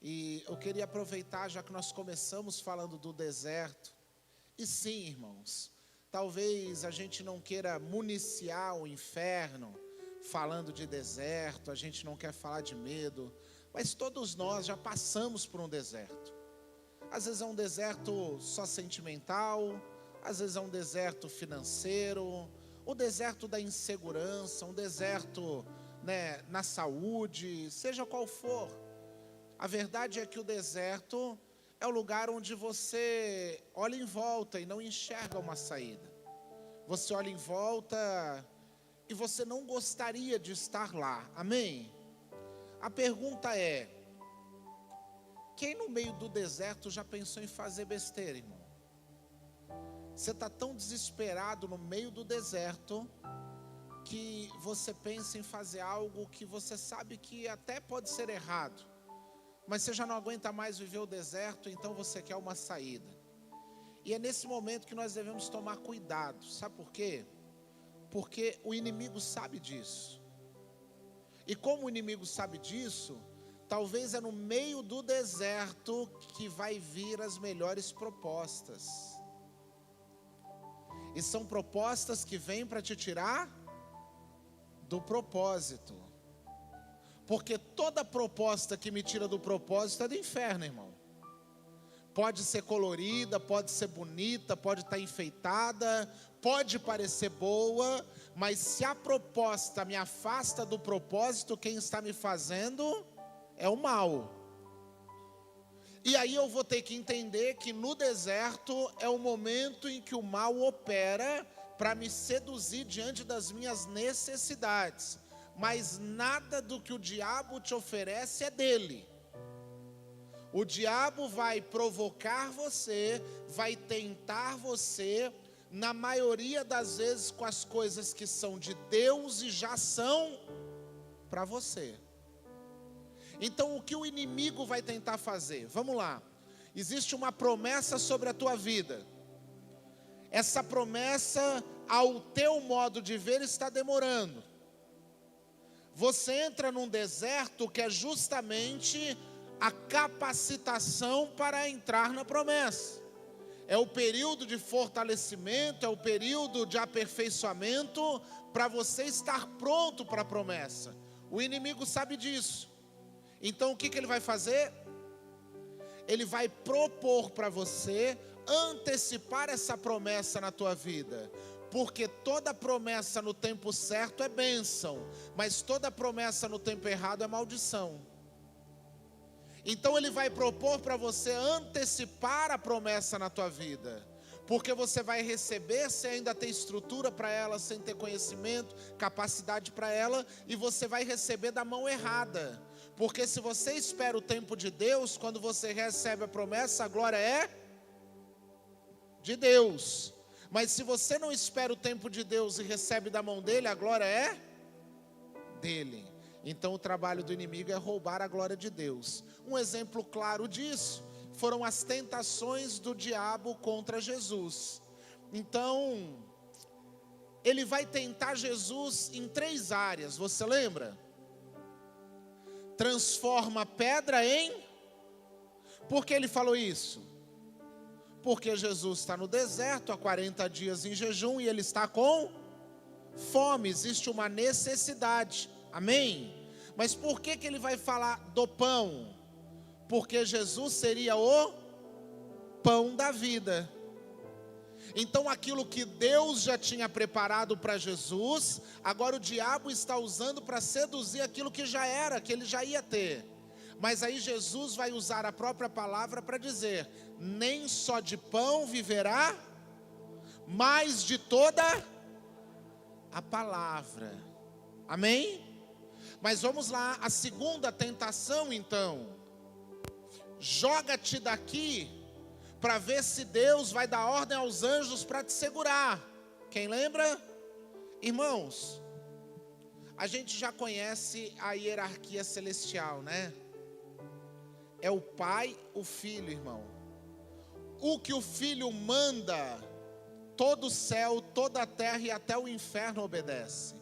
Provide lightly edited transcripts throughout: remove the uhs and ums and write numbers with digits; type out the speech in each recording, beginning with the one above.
E eu queria aproveitar, já que nós começamos falando do deserto. E sim, irmãos, talvez a gente não queira municiar o inferno falando de deserto, a gente não quer falar de medo, mas todos nós já passamos por um deserto. Às vezes é um deserto só sentimental, às vezes é um deserto financeiro, o deserto da insegurança, um deserto, na saúde, seja qual for. A verdade é que o deserto é o lugar onde você olha em volta e não enxerga uma saída. Você olha em volta e você não gostaria de estar lá, amém? A pergunta é: quem no meio do deserto já pensou em fazer besteira, irmão? Você está tão desesperado no meio do deserto que você pensa em fazer algo que você sabe que até pode ser errado, mas você já não aguenta mais viver o deserto, então você quer uma saída. E é nesse momento que nós devemos tomar cuidado. Sabe por quê? Porque o inimigo sabe disso. E como o inimigo sabe disso, talvez é no meio do deserto que vai vir as melhores propostas. E são propostas que vêm para te tirar do propósito. Porque toda proposta que me tira do propósito é do inferno, irmão. Pode ser colorida, pode ser bonita, pode estar enfeitada, pode parecer boa, mas se a proposta me afasta do propósito, quem está me fazendo é o mal. E aí eu vou ter que entender que no deserto é o momento em que o mal opera para me seduzir diante das minhas necessidades. Mas nada do que o diabo te oferece é dele. O diabo vai provocar você, vai tentar você, na maioria das vezes com as coisas que são de Deus e já são para você. Então o que o inimigo vai tentar fazer? Vamos lá. Existe uma promessa sobre a tua vida. Essa promessa, ao teu modo de ver, está demorando. Você entra num deserto que é justamente a capacitação para entrar na promessa. É o período de fortalecimento, é o período de aperfeiçoamento para você estar pronto para a promessa. O inimigo sabe disso. Então o que ele vai fazer? Ele vai propor para você antecipar essa promessa na tua vida. Porque toda promessa no tempo certo é bênção, mas toda promessa no tempo errado é maldição. Então ele vai propor para você antecipar a promessa na tua vida, porque você vai receber sem ainda ter estrutura para ela, sem ter conhecimento, capacidade para ela, e você vai receber da mão errada. Porque se você espera o tempo de Deus, quando você recebe a promessa, a glória é de Deus. Mas se você não espera o tempo de Deus e recebe da mão dele, a glória é dele. Então o trabalho do inimigo é roubar a glória de Deus. Um exemplo claro disso foram as tentações do diabo contra Jesus. Então, ele vai tentar Jesus em 3 áreas, você lembra? Transforma pedra em... Por que ele falou isso? Porque Jesus está no deserto há 40 dias em jejum e ele está com fome, existe uma necessidade, amém? Mas por que ele vai falar do pão? Porque Jesus seria o pão da vida. Então aquilo que Deus já tinha preparado para Jesus, agora o diabo está usando para seduzir aquilo que já era, que ele já ia ter. Mas aí Jesus vai usar a própria palavra para dizer: nem só de pão viverá, mas de toda a palavra. Amém? Mas vamos lá, a segunda tentação então. Joga-te daqui para ver se Deus vai dar ordem aos anjos para te segurar. Quem lembra? Irmãos, a gente já conhece a hierarquia celestial, né? É o Pai, o Filho, irmão. O que o Filho manda, todo o céu, toda a terra e até o inferno obedece.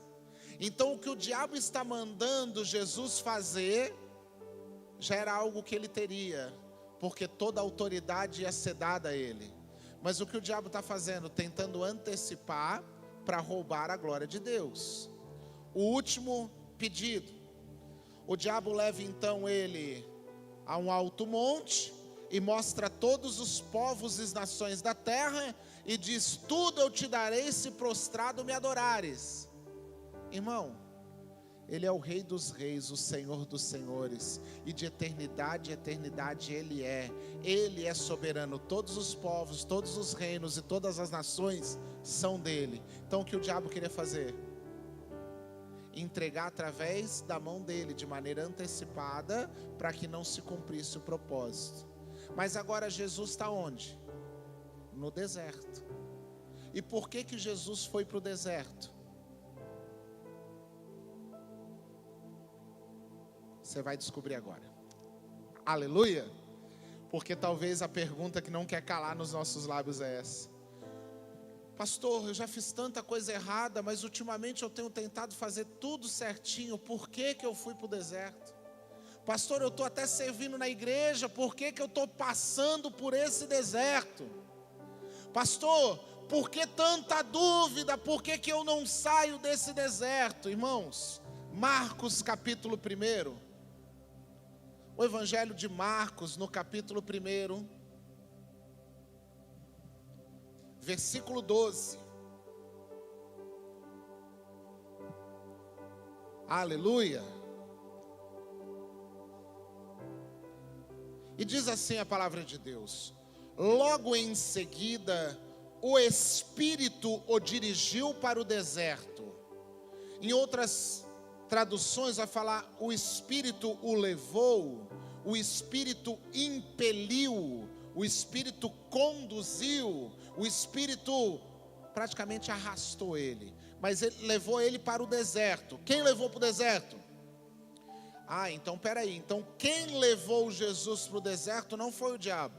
Então o que o diabo está mandando Jesus fazer, já era algo que ele teria, porque toda a autoridade ia ser dada a ele. Mas o que o diabo está fazendo? Tentando antecipar para roubar a glória de Deus. O último pedido. O diabo leva então ele a um alto monte e mostra todos os povos e nações da terra e diz: tudo eu te darei se prostrado me adorares. Irmão, ele é o Rei dos reis, o Senhor dos senhores, e de eternidade em eternidade Ele é soberano. Todos os povos, todos os reinos e todas as nações são dele. Então o que o diabo queria fazer? Entregar através da mão dele, de maneira antecipada, para que não se cumprisse o propósito. Mas agora Jesus está onde? No deserto. E por que Jesus foi para o deserto? Você vai descobrir agora. Aleluia! Porque talvez a pergunta que não quer calar nos nossos lábios é essa: pastor, eu já fiz tanta coisa errada, mas ultimamente eu tenho tentado fazer tudo certinho, por que eu fui para o deserto? Pastor, eu estou até servindo na igreja, por que eu estou passando por esse deserto? Pastor, por que tanta dúvida, por que eu não saio desse deserto? Irmãos, Marcos capítulo 1, o Evangelho de Marcos, no capítulo 1, versículo 12. Aleluia. E diz assim a palavra de Deus: logo em seguida, o Espírito o dirigiu para o deserto. Em outras traduções vai falar: o Espírito o levou, o Espírito impeliu, o Espírito conduziu, o Espírito praticamente arrastou ele. Mas ele levou ele para o deserto. Quem levou para o deserto? Então peraí, então quem levou Jesus para o deserto não foi o diabo.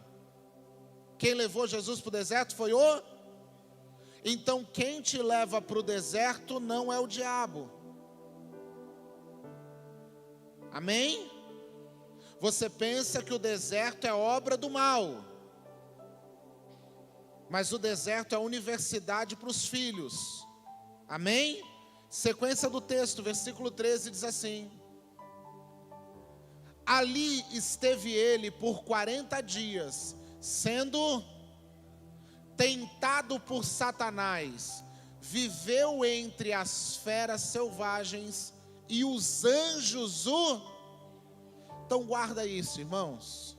Quem levou Jesus para o deserto foi o... Então quem te leva para o deserto não é o diabo. Amém? Você pensa que o deserto é obra do mal, mas o deserto é a universidade para os filhos. Amém? Sequência do texto, versículo 13 diz assim: ali esteve ele por 40 dias, sendo tentado por Satanás, viveu entre as feras selvagens e os anjos o... Então guarda isso, irmãos,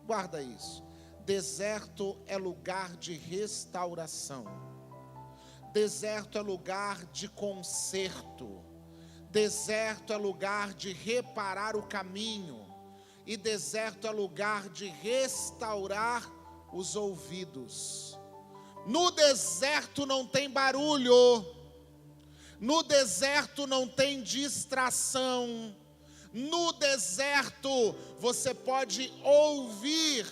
guarda isso. Deserto é lugar de restauração, deserto é lugar de conserto, deserto é lugar de reparar o caminho, e deserto é lugar de restaurar os ouvidos. No deserto não tem barulho, no deserto não tem distração, no deserto você pode ouvir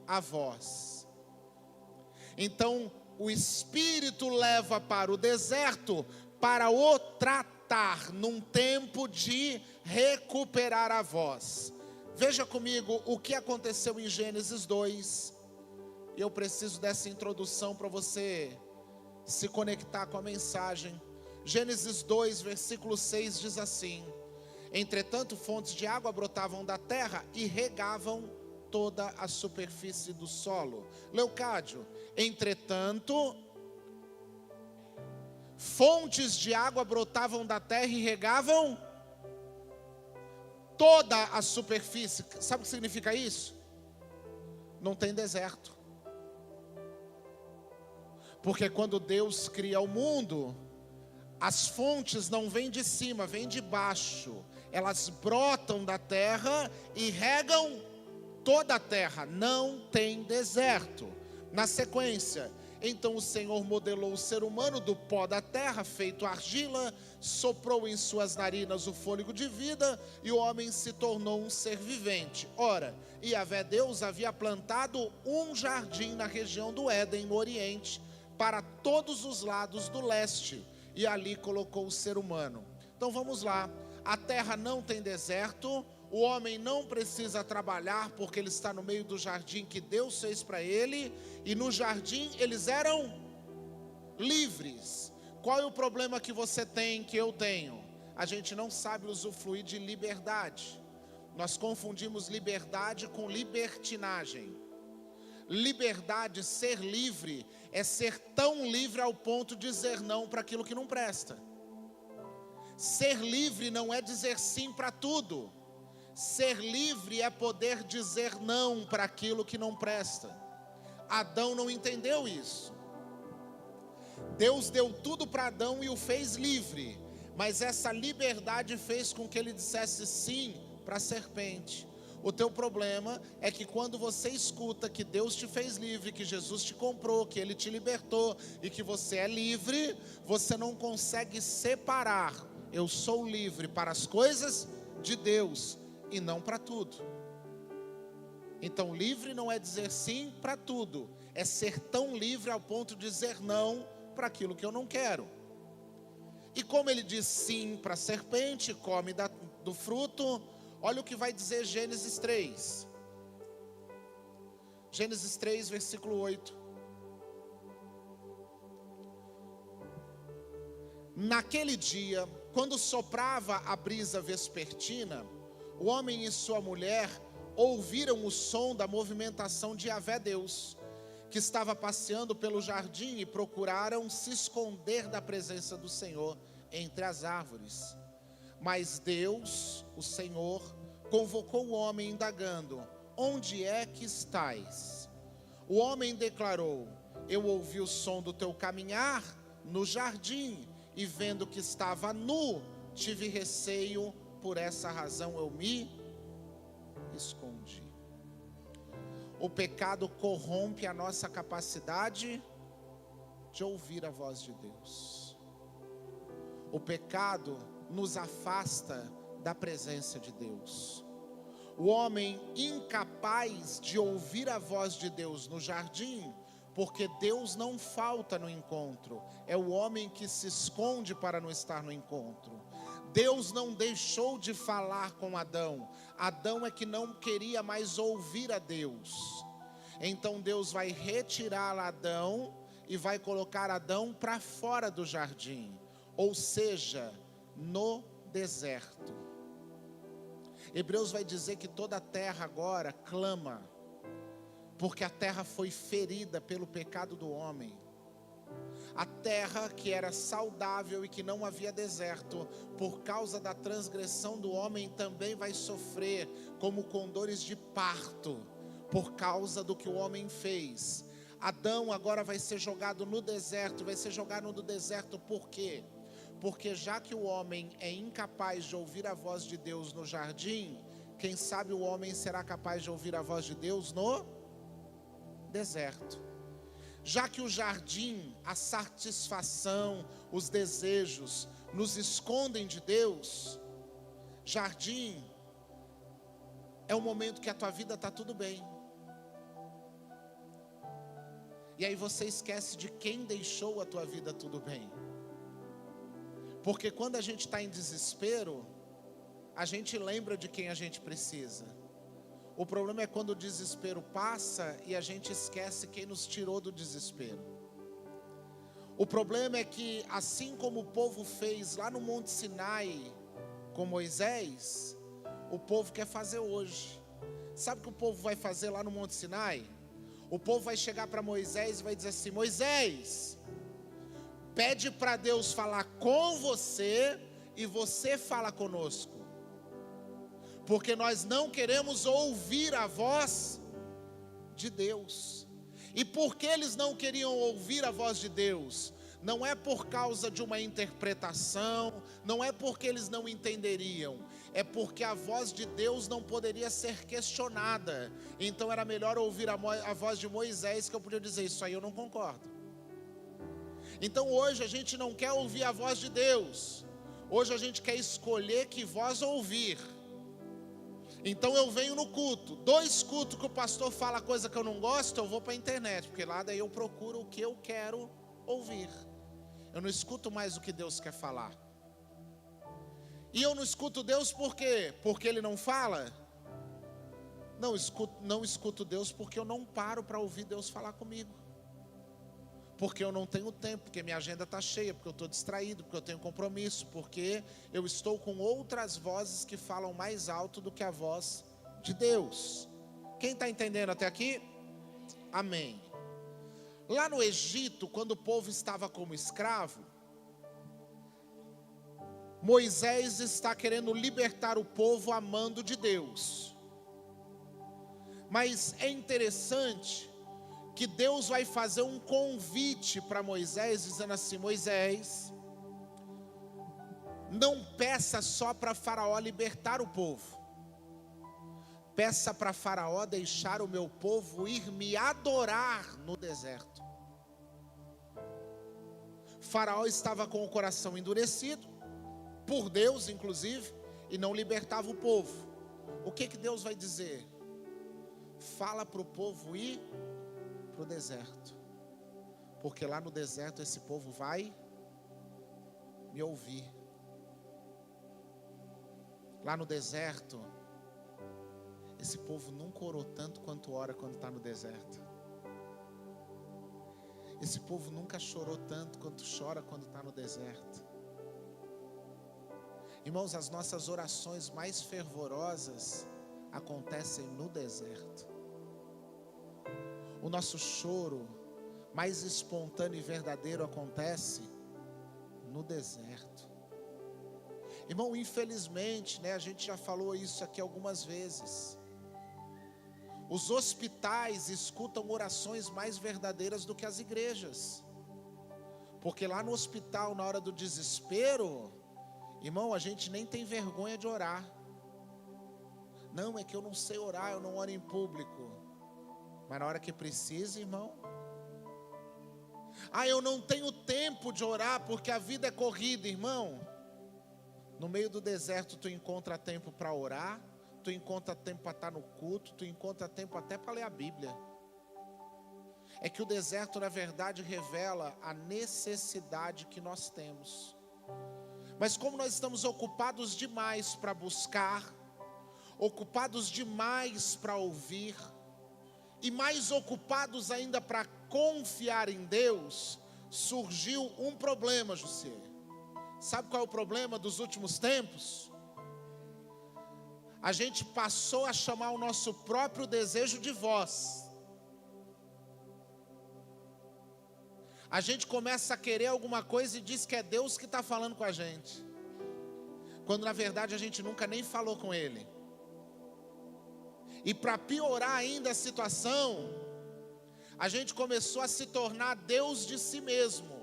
a voz. Então o Espírito leva para o deserto para o tratar, num tempo de recuperar a voz. Veja comigo o que aconteceu em Gênesis 2. Eu preciso dessa introdução para você se conectar com a mensagem. Gênesis 2, versículo 6 diz assim: entretanto, fontes de água brotavam da terra e regavam toda a superfície do solo. Leucádio, entretanto, fontes de água brotavam da terra e regavam toda a superfície. Sabe o que significa isso? Não tem deserto. Porque quando Deus cria o mundo, as fontes não vêm de cima, vêm de baixo. Elas brotam da terra e regam toda a terra. Não tem deserto. Na sequência, então o Senhor modelou o ser humano do pó da terra, feito argila, soprou em suas narinas o fôlego de vida, e o homem se tornou um ser vivente. Ora, Yahvé Deus havia plantado um jardim na região do Éden, no Oriente, para todos os lados do leste, e ali colocou o ser humano. Então vamos lá. A terra não tem deserto, O homem não precisa trabalhar porque ele está no meio do jardim que Deus fez para ele. E no jardim eles eram livres. Qual é o problema que você tem, que eu tenho? A gente não sabe usufruir de liberdade. Nós confundimos liberdade com libertinagem. Liberdade, ser livre, é ser tão livre ao ponto de dizer não para aquilo que não presta. Ser livre não é dizer sim para tudo. Ser livre é poder dizer não para aquilo que não presta. Adão não entendeu isso. Deus deu tudo para Adão e o fez livre. Mas essa liberdade fez com que ele dissesse sim para a serpente. O teu problema é que quando você escuta que Deus te fez livre, que Jesus te comprou, que Ele te libertou e que você é livre, você não consegue separar. Eu sou livre para as coisas de Deus e não para tudo. Então livre não é dizer sim para tudo, é ser tão livre ao ponto de dizer não para aquilo que eu não quero. E como ele diz sim para a serpente, come do fruto, olha o que vai dizer Gênesis 3. Gênesis 3, versículo 8. Naquele dia, quando soprava a brisa vespertina, o homem e sua mulher ouviram o som da movimentação de Yahvé Deus, que estava passeando pelo jardim, e procuraram se esconder da presença do Senhor entre as árvores. Mas Deus, o Senhor, convocou o homem indagando: onde é que estais? O homem declarou: eu ouvi o som do teu caminhar no jardim, e vendo que estava nu, tive receio, por essa razão eu me escondi. O pecado corrompe a nossa capacidade de ouvir a voz de Deus. O pecado nos afasta da presença de Deus. O homem incapaz de ouvir a voz de Deus no jardim, porque Deus não falta no encontro, é o homem que se esconde para não estar no encontro. Deus não deixou de falar com Adão. Adão é que não queria mais ouvir a Deus. Então Deus vai retirar Adão e vai colocar Adão para fora do jardim, ou seja, no deserto. Hebreus vai dizer que toda a terra agora clama, porque a terra foi ferida pelo pecado do homem. A terra que era saudável e que não havia deserto, por causa da transgressão do homem, também vai sofrer como com dores de parto, por causa do que o homem fez. Adão agora vai ser jogado no deserto. Vai ser jogado no deserto por quê? Porque já que o homem é incapaz de ouvir a voz de Deus no jardim, quem sabe o homem será capaz de ouvir a voz de Deus no deserto. Já que o jardim, a satisfação, os desejos nos escondem de Deus, jardim é o momento que a tua vida está tudo bem. E aí você esquece de quem deixou a tua vida tudo bem. Porque quando a gente está em desespero, a gente lembra de quem a gente precisa. O problema é quando o desespero passa e a gente esquece quem nos tirou do desespero. O problema é que, assim como o povo fez lá no Monte Sinai com Moisés, o povo quer fazer hoje. Sabe o que o povo vai fazer lá no Monte Sinai? O povo vai chegar para Moisés e vai dizer assim: Moisés, pede para Deus falar com você e você fala conosco. Porque nós não queremos ouvir a voz de Deus. E por que eles não queriam ouvir a voz de Deus? Não é por causa de uma interpretação, não é porque eles não entenderiam, é porque a voz de Deus não poderia ser questionada. Então era melhor ouvir a voz de Moisés, que eu podia dizer: isso aí eu não concordo. Então hoje a gente não quer ouvir a voz de Deus, hoje a gente quer escolher que voz ouvir. Então eu venho no culto, 2 cultos que o pastor fala coisa que eu não gosto, eu vou para a internet, porque lá daí eu procuro o que eu quero ouvir. Eu não escuto mais o que Deus quer falar. E eu não escuto Deus por quê? Porque Ele não fala? Não escuto Deus porque eu não paro para ouvir Deus falar comigo. Porque eu não tenho tempo, porque minha agenda está cheia, porque eu estou distraído, porque eu tenho compromisso, porque eu estou com outras vozes que falam mais alto do que a voz de Deus. Quem está entendendo até aqui? Amém. Lá no Egito, quando o povo estava como escravo, Moisés está querendo libertar o povo a mando de Deus. Mas é interessante que Deus vai fazer um convite para Moisés, dizendo assim: Moisés, não peça só para Faraó libertar o povo. Peça para Faraó deixar o meu povo ir me adorar no deserto. Faraó estava com o coração endurecido, por Deus inclusive, e não libertava o povo. O que Deus vai dizer? Fala para o povo ir para o deserto, porque lá no deserto esse povo vai me ouvir. Lá no deserto, esse povo nunca orou tanto quanto ora quando está no deserto. Esse povo nunca chorou tanto quanto chora quando está no deserto. Irmãos, as nossas orações mais fervorosas acontecem no deserto. O nosso choro mais espontâneo e verdadeiro acontece no deserto. Irmão, infelizmente, a gente já falou isso aqui algumas vezes. Os hospitais escutam orações mais verdadeiras do que as igrejas. Porque lá no hospital, na hora do desespero, irmão, a gente nem tem vergonha de orar. Não, é que eu não sei orar, eu não oro em público. Mas na hora que precisa, irmão, eu não tenho tempo de orar porque a vida é corrida, irmão. No meio do deserto tu encontra tempo para orar, tu encontra tempo para estar no culto, tu encontra tempo até para ler a Bíblia. É que o deserto na verdade revela a necessidade que nós temos. Mas como nós estamos ocupados demais para buscar, ocupados demais para ouvir, e mais ocupados ainda para confiar em Deus, surgiu um problema, José. Sabe qual é o problema dos últimos tempos? A gente passou a chamar o nosso próprio desejo de voz. A gente começa a querer alguma coisa e diz que é Deus que está falando com a gente, quando na verdade a gente nunca nem falou com Ele. E para piorar ainda a situação, a gente começou a se tornar Deus de si mesmo.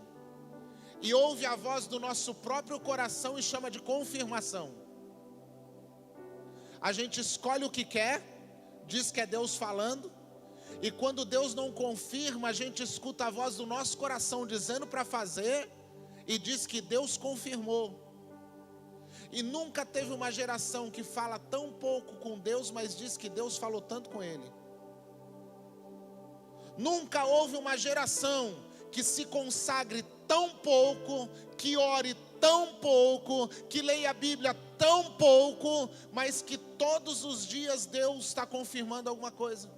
E ouve a voz do nosso próprio coração e chama de confirmação. A gente escolhe o que quer, diz que é Deus falando. E quando Deus não confirma, a gente escuta a voz do nosso coração dizendo para fazer. E diz que Deus confirmou. E nunca teve uma geração que fala tão pouco com Deus, mas diz que Deus falou tanto com ele. Nunca houve uma geração que se consagre tão pouco, que ore tão pouco, que leia a Bíblia tão pouco, mas que todos os dias Deus está confirmando alguma coisa.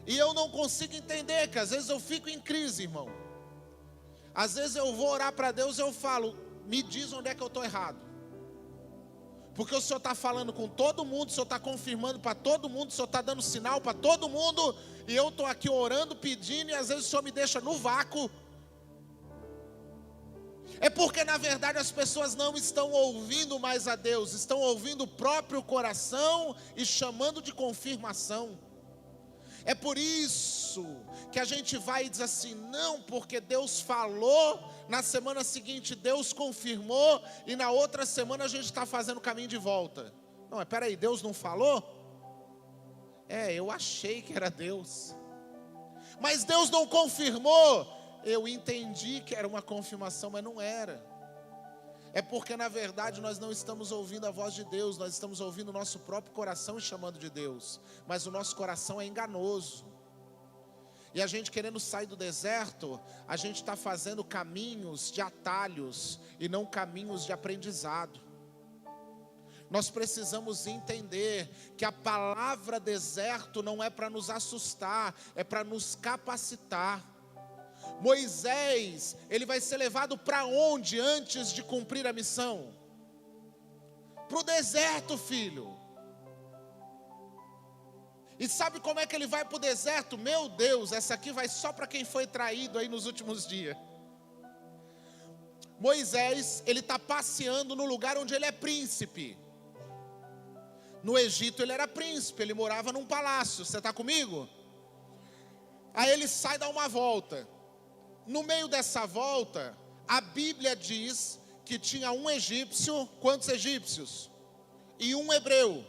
E eu não consigo entender, que às vezes eu fico em crise, irmão. Às vezes eu vou orar para Deus e eu falo: me diz onde é que eu estou errado. Porque o Senhor está falando com todo mundo, o Senhor está confirmando para todo mundo, o Senhor está dando sinal para todo mundo, e eu estou aqui orando, pedindo, e às vezes o Senhor me deixa no vácuo. É porque na verdade as pessoas não estão ouvindo mais a Deus, estão ouvindo o próprio coração e chamando de confirmação. É por isso que a gente vai e diz assim: não, porque Deus falou, na semana seguinte Deus confirmou, e na outra semana a gente está fazendo o caminho de volta. Não, mas peraí, Deus não falou? Eu achei que era Deus, mas Deus não confirmou. Eu entendi que era uma confirmação, mas não era. É porque na verdade nós não estamos ouvindo a voz de Deus, nós estamos ouvindo o nosso próprio coração e chamando de Deus, mas o nosso coração é enganoso. E a gente querendo sair do deserto, a gente está fazendo caminhos de atalhos e não caminhos de aprendizado. Nós precisamos entender que a palavra deserto não é para nos assustar, é para nos capacitar. Moisés, ele vai ser levado para onde antes de cumprir a missão? Para o deserto, filho. E sabe como é que ele vai para o deserto? Meu Deus, essa aqui vai só para quem foi traído aí nos últimos dias. Moisés, ele está passeando no lugar onde ele é príncipe. No Egito ele era príncipe, ele morava num palácio, você está comigo? Aí ele sai dar uma volta. No meio dessa volta, a Bíblia diz que tinha um egípcio, quantos egípcios? E um hebreu.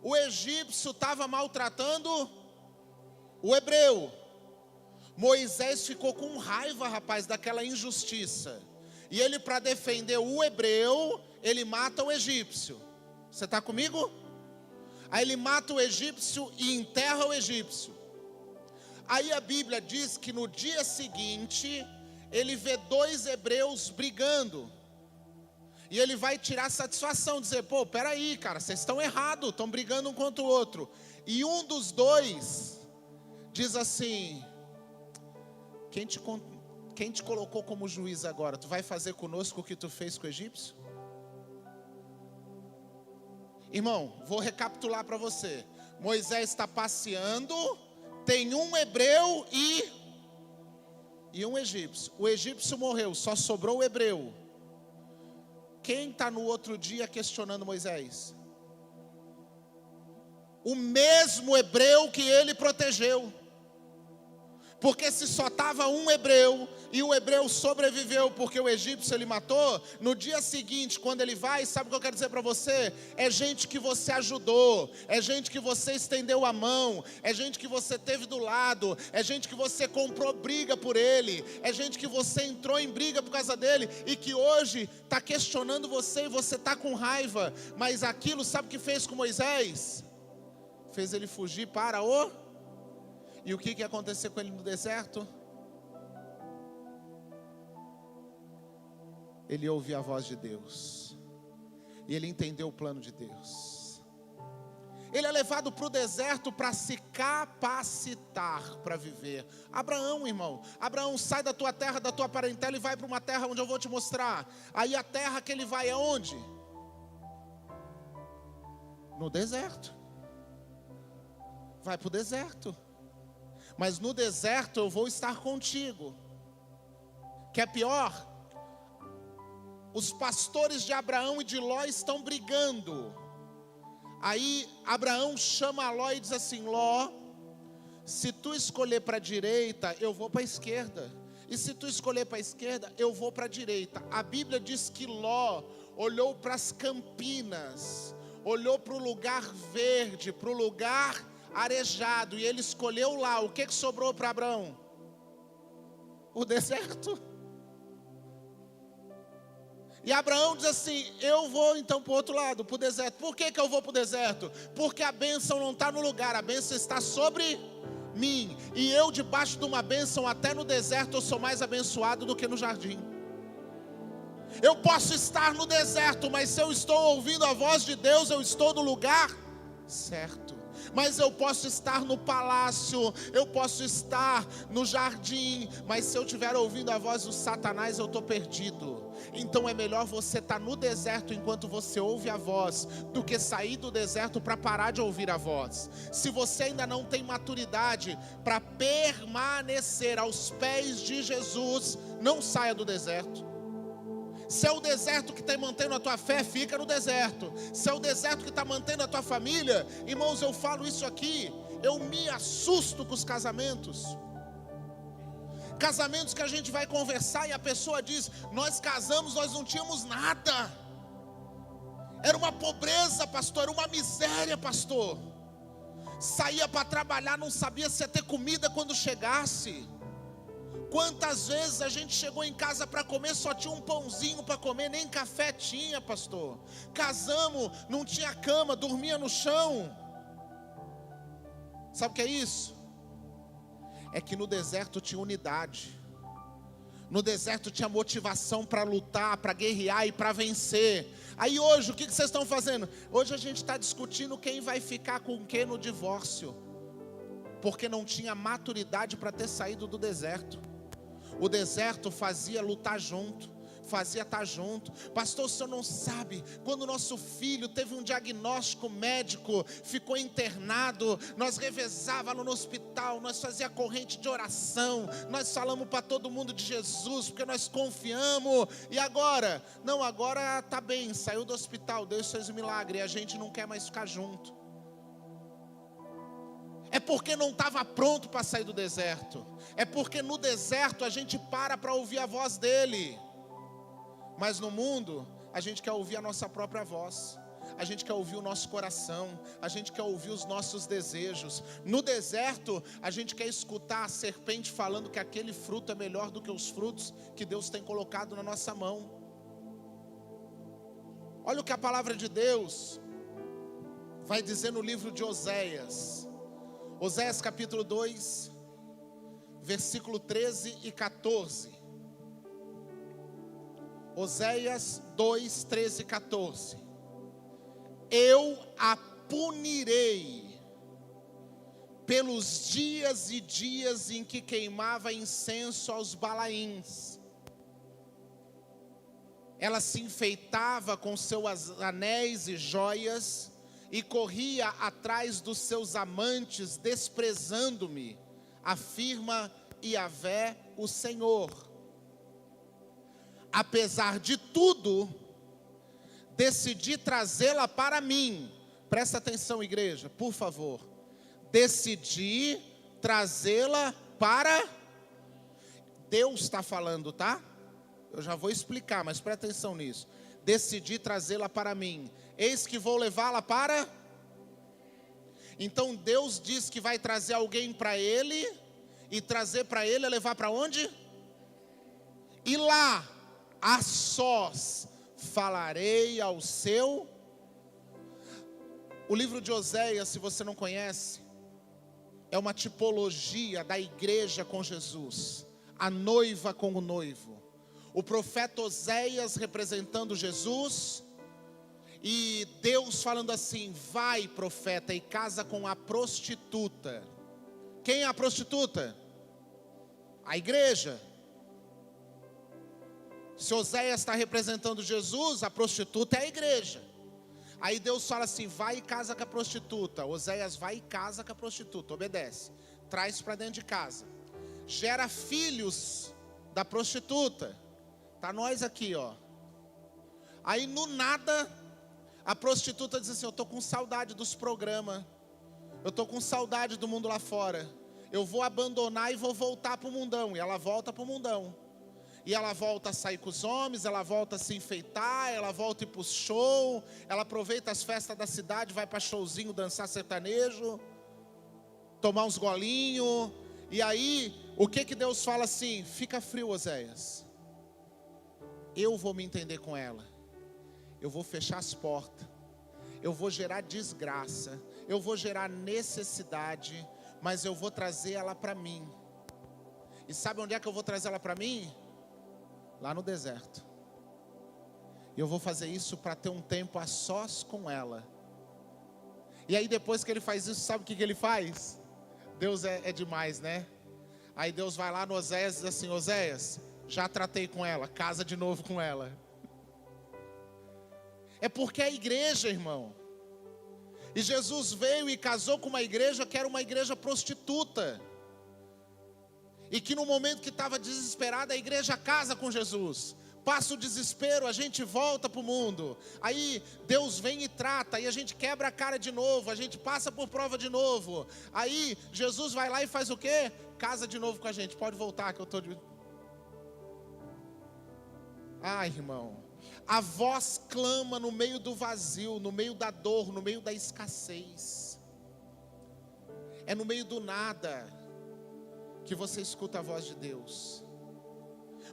O egípcio estava maltratando o hebreu. Moisés ficou com raiva, rapaz, daquela injustiça. E ele, para defender o hebreu, ele mata o egípcio. Você está comigo? Aí ele mata o egípcio e enterra o egípcio. Aí a Bíblia diz que no dia seguinte, ele vê dois hebreus brigando. E ele vai tirar satisfação, dizer, pô, peraí, cara, vocês estão errados, estão brigando um contra o outro. E um dos dois diz assim, quem te colocou como juiz agora? Tu vai fazer conosco o que tu fez com o egípcio? Irmão, vou recapitular para você. Moisés está passeando, tem um hebreu e um egípcio. O egípcio morreu, só sobrou o hebreu. Quem está no outro dia questionando Moisés? O mesmo hebreu que ele protegeu. Porque se só estava um hebreu, e o hebreu sobreviveu porque o egípcio ele matou, no dia seguinte, quando ele vai, sabe o que eu quero dizer para você? É gente que você ajudou, é gente que você estendeu a mão, é gente que você teve do lado, é gente que você comprou briga por ele, é gente que você entrou em briga por causa dele, e que hoje está questionando você e você está com raiva. Mas aquilo, sabe o que fez com Moisés? Fez ele fugir para o... E o que aconteceu com ele no deserto? Ele ouviu a voz de Deus. E ele entendeu o plano de Deus. Ele é levado para o deserto para se capacitar para viver. Abraão, irmão. Abraão, sai da tua terra, da tua parentela e vai para uma terra onde eu vou te mostrar. Aí a terra que ele vai é onde? No deserto. Vai para o deserto. Mas no deserto eu vou estar contigo. Que é pior? Os pastores de Abraão e de Ló estão brigando. Aí Abraão chama Ló e diz assim, Ló, se tu escolher para a direita, eu vou para a esquerda. E se tu escolher para a esquerda, eu vou para a direita. A Bíblia diz que Ló olhou para as campinas, olhou para o lugar verde, para o lugar arejado, e ele escolheu lá. O que sobrou para Abraão? O deserto. E Abraão diz assim, eu vou então para o outro lado, para o deserto. Por que eu vou para o deserto? Porque a bênção não está no lugar, a bênção está sobre mim. E eu debaixo de uma bênção, até no deserto eu sou mais abençoado do que no jardim. Eu posso estar no deserto, mas se eu estou ouvindo a voz de Deus, eu estou no lugar certo. Mas eu posso estar no palácio, eu posso estar no jardim, mas se eu estiver ouvindo a voz do Satanás, eu estou perdido. Então é melhor você estar no deserto enquanto você ouve a voz, do que sair do deserto para parar de ouvir a voz. Se você ainda não tem maturidade para permanecer aos pés de Jesus, não saia do deserto. Se é o deserto que está mantendo a tua fé, fica no deserto. Se é o deserto que está mantendo a tua família, irmãos, eu falo isso aqui, eu me assusto com os casamentos. Casamentos que a gente vai conversar e a pessoa diz, nós casamos, nós não tínhamos nada. Era uma pobreza, pastor, era uma miséria, pastor. Saía para trabalhar, não sabia se ia ter comida quando chegasse. Quantas vezes a gente chegou em casa para comer, só tinha um pãozinho para comer, nem café tinha, pastor. Casamos, não tinha cama, dormia no chão. Sabe o que é isso? é que no deserto tinha unidade. No deserto tinha motivação para lutar, para guerrear e para vencer. Aí hoje, o que vocês estão fazendo? Hoje a gente está discutindo quem vai ficar com quem no divórcio, porque não tinha maturidade para ter saído do deserto. O deserto fazia lutar junto, fazia estar junto. Pastor, o senhor não sabe, quando nosso filho teve um diagnóstico médico, ficou internado, nós revezávamos no hospital, nós fazíamos corrente de oração, nós falamos para todo mundo de Jesus, porque nós confiamos. E agora? Não, agora está bem, saiu do hospital, Deus fez um milagre, e a gente não quer mais ficar junto. É porque não estava pronto para sair do deserto. É porque no deserto a gente para ouvir a voz dele. Mas no mundo, a gente quer ouvir a nossa própria voz. A gente quer ouvir o nosso coração. A gente quer ouvir os nossos desejos. No deserto, a gente quer escutar a serpente falando que aquele fruto é melhor do que os frutos que Deus tem colocado na nossa mão. Olha o que a palavra de Deus vai dizer no livro de Oséias. Oséias capítulo 2, versículo 13 e 14. Oséias 2, 13 e 14. Eu a punirei pelos dias e dias em que queimava incenso aos Balaíns. Ela se enfeitava com seus anéis e joias e corria atrás dos seus amantes, desprezando-me, afirma Yahvé, o Senhor. Apesar de tudo, decidi trazê-la para mim. Presta atenção, igreja, por favor. Decidi trazê-la para... Deus está falando, tá? Eu já vou explicar, mas presta atenção nisso. Decidi trazê-la para mim. Eis que vou levá-la para... Então Deus diz que vai trazer alguém para ele, e trazer para ele é levar para onde? E lá, a sós, falarei ao seu... O livro de Oséias, se você não conhece, é uma tipologia da igreja com Jesus, a noiva com o noivo. O profeta Oséias representando Jesus, e Deus falando assim: vai, profeta, e casa com a prostituta. Quem é a prostituta? A igreja. Se Oséias está representando Jesus, a prostituta é a igreja. Aí Deus fala assim: vai e casa com a prostituta. Oséias vai e casa com a prostituta, obedece, traz para dentro de casa, gera filhos da prostituta. Tá nós aqui, ó. Aí no nada, a prostituta diz assim: eu estou com saudade dos programas, eu estou com saudade do mundo lá fora, eu vou abandonar e vou voltar para o mundão. E ela volta para o mundão. E ela volta a sair com os homens, ela volta a se enfeitar, ela volta a ir para o show, ela aproveita as festas da cidade, vai para showzinho, dançar sertanejo, tomar uns golinhos. E aí, o que Deus fala assim: fica frio, Oséias, eu vou me entender com ela, eu vou fechar as portas, eu vou gerar desgraça, eu vou gerar necessidade, mas eu vou trazer ela para mim. E sabe onde é que eu vou trazer ela para mim? Lá no deserto. E eu vou fazer isso para ter um tempo a sós com ela. E aí depois que ele faz isso, sabe o que ele faz? Deus é demais, né? Aí Deus vai lá no Oséias e diz assim: Oséias, já tratei com ela, casa de novo com ela. É porque é a igreja, irmão. E Jesus veio e casou com uma igreja que era uma igreja prostituta. E que no momento que estava desesperada, a igreja casa com Jesus. Passa o desespero, a gente volta para o mundo. Aí Deus vem e trata, aí a gente quebra a cara de novo, a gente passa por prova de novo. Aí Jesus vai lá e faz o quê? Casa de novo com a gente. Pode voltar que eu estou... Ai, irmão, a voz clama no meio do vazio, no meio da dor, no meio da escassez. É no meio do nada que você escuta a voz de Deus.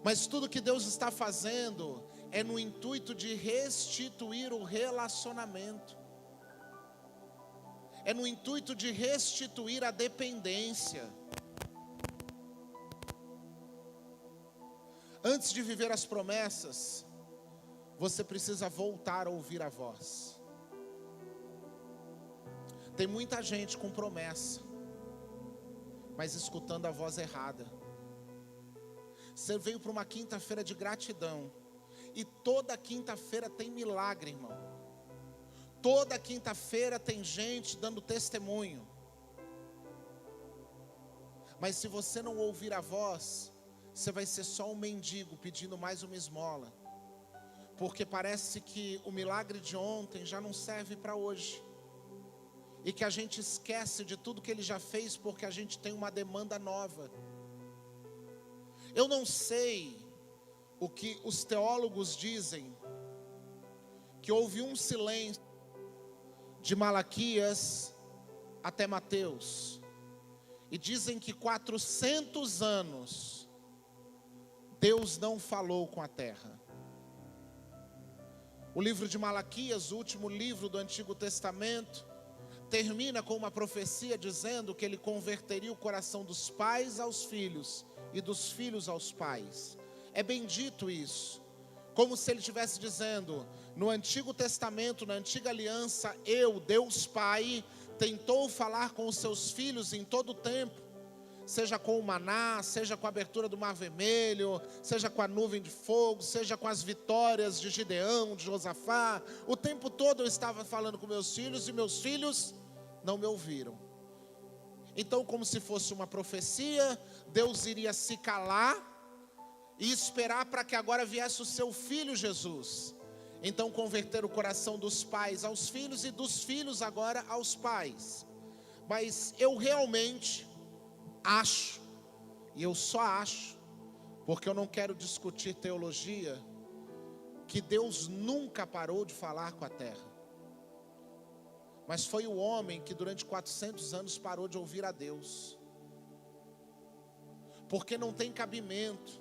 Mas tudo que Deus está fazendo é no intuito de restituir o relacionamento. É no intuito de restituir a dependência. Antes de viver as promessas, você precisa voltar a ouvir a voz. Tem muita gente com promessa, mas escutando a voz errada. Você veio para uma quinta-feira de gratidão, e toda quinta-feira tem milagre, irmão. Toda quinta-feira tem gente dando testemunho. Mas se você não ouvir a voz, você vai ser só um mendigo pedindo mais uma esmola. Porque parece que o milagre de ontem já não serve para hoje. E que a gente esquece de tudo que ele já fez porque a gente tem uma demanda nova. Eu não sei o que os teólogos dizem, que houve um silêncio de Malaquias até Mateus. E dizem que 400 anos Deus não falou com a terra. O livro de Malaquias, o último livro do Antigo Testamento, termina com uma profecia dizendo que ele converteria o coração dos pais aos filhos e dos filhos aos pais. É bendito isso, como se ele estivesse dizendo: no Antigo Testamento, na Antiga Aliança, eu, Deus Pai, tentou falar com os seus filhos em todo o tempo, seja com o maná, seja com a abertura do Mar Vermelho, seja com a nuvem de fogo, seja com as vitórias de Gideão, de Josafá. O tempo todo eu estava falando com meus filhos e meus filhos não me ouviram. Então, como se fosse uma profecia, Deus iria se calar e esperar para que agora viesse o seu filho Jesus. Então, converter o coração dos pais aos filhos e dos filhos agora aos pais. Mas eu realmente acho, e eu só acho, porque eu não quero discutir teologia, que Deus nunca parou de falar com a terra. Mas foi o homem que durante 400 anos parou de ouvir a Deus. Porque não tem cabimento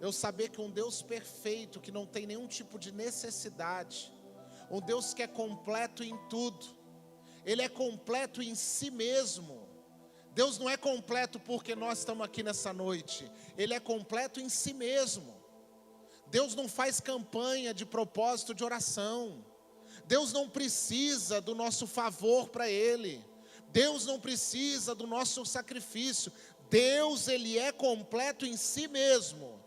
eu saber que um Deus perfeito, que não tem nenhum tipo de necessidade, um Deus que é completo em tudo, Ele é completo em si mesmo. Deus não é completo porque nós estamos aqui nessa noite, Ele é completo em si mesmo. Deus não faz campanha de propósito de oração. Deus não precisa do nosso favor para Ele. Deus não precisa do nosso sacrifício. Deus, Ele é completo em si mesmo.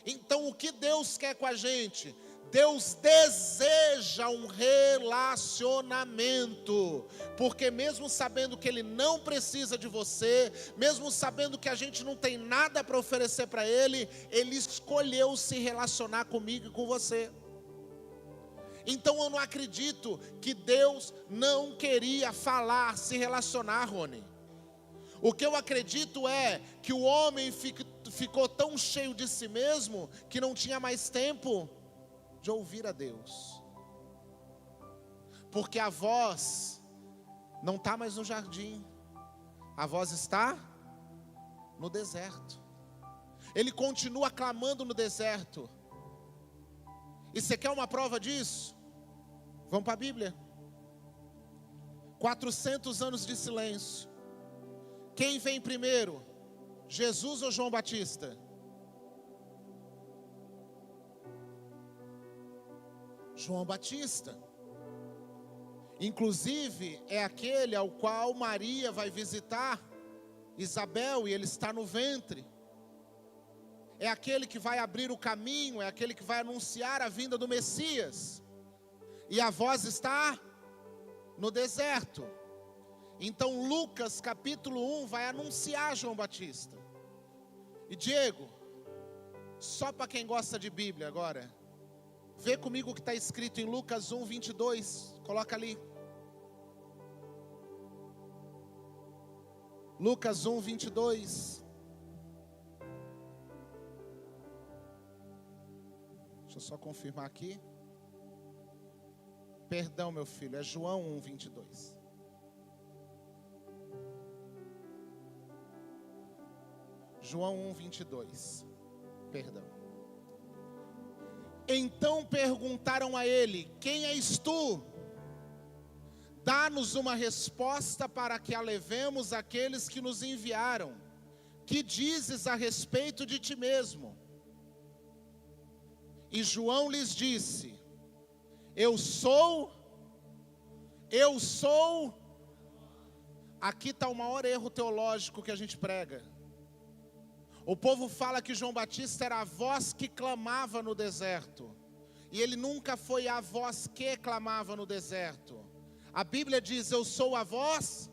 Então o que Deus quer com a gente? Deus deseja um relacionamento, porque mesmo sabendo que Ele não precisa de você, mesmo sabendo que a gente não tem nada para oferecer para Ele, Ele escolheu se relacionar comigo e com você. Então eu não acredito que Deus não queria falar, se relacionar, Rony. O que eu acredito é que o homem ficou tão cheio de si mesmo que não tinha mais tempo de ouvir a Deus. Porque a voz não está mais no jardim, a voz está no deserto. Ele continua clamando no deserto. E você quer uma prova disso? Vamos para a Bíblia. 400 anos de silêncio. Quem vem primeiro? Jesus ou João Batista? João Batista. Inclusive é aquele ao qual Maria vai visitar Isabel e ele está no ventre. É aquele que vai abrir o caminho, é aquele que vai anunciar a vinda do Messias. E a voz está no deserto. Então Lucas capítulo 1 vai anunciar João Batista. E Diego, só para quem gosta de Bíblia agora, vê comigo o que está escrito em Lucas 1, 22, coloca ali. Lucas 1, 22. Deixa eu só confirmar aqui. Perdão, meu filho, é João 1, 22. João 1, 22. Perdão. Então perguntaram a ele: quem és tu? Dá-nos uma resposta para que a levemos àqueles que nos enviaram. Que dizes a respeito de ti mesmo? E João lhes disse: eu sou. Aqui está o maior erro teológico que a gente prega. O povo fala que João Batista era a voz que clamava no deserto. E ele nunca foi a voz que clamava no deserto. A Bíblia diz: eu sou a voz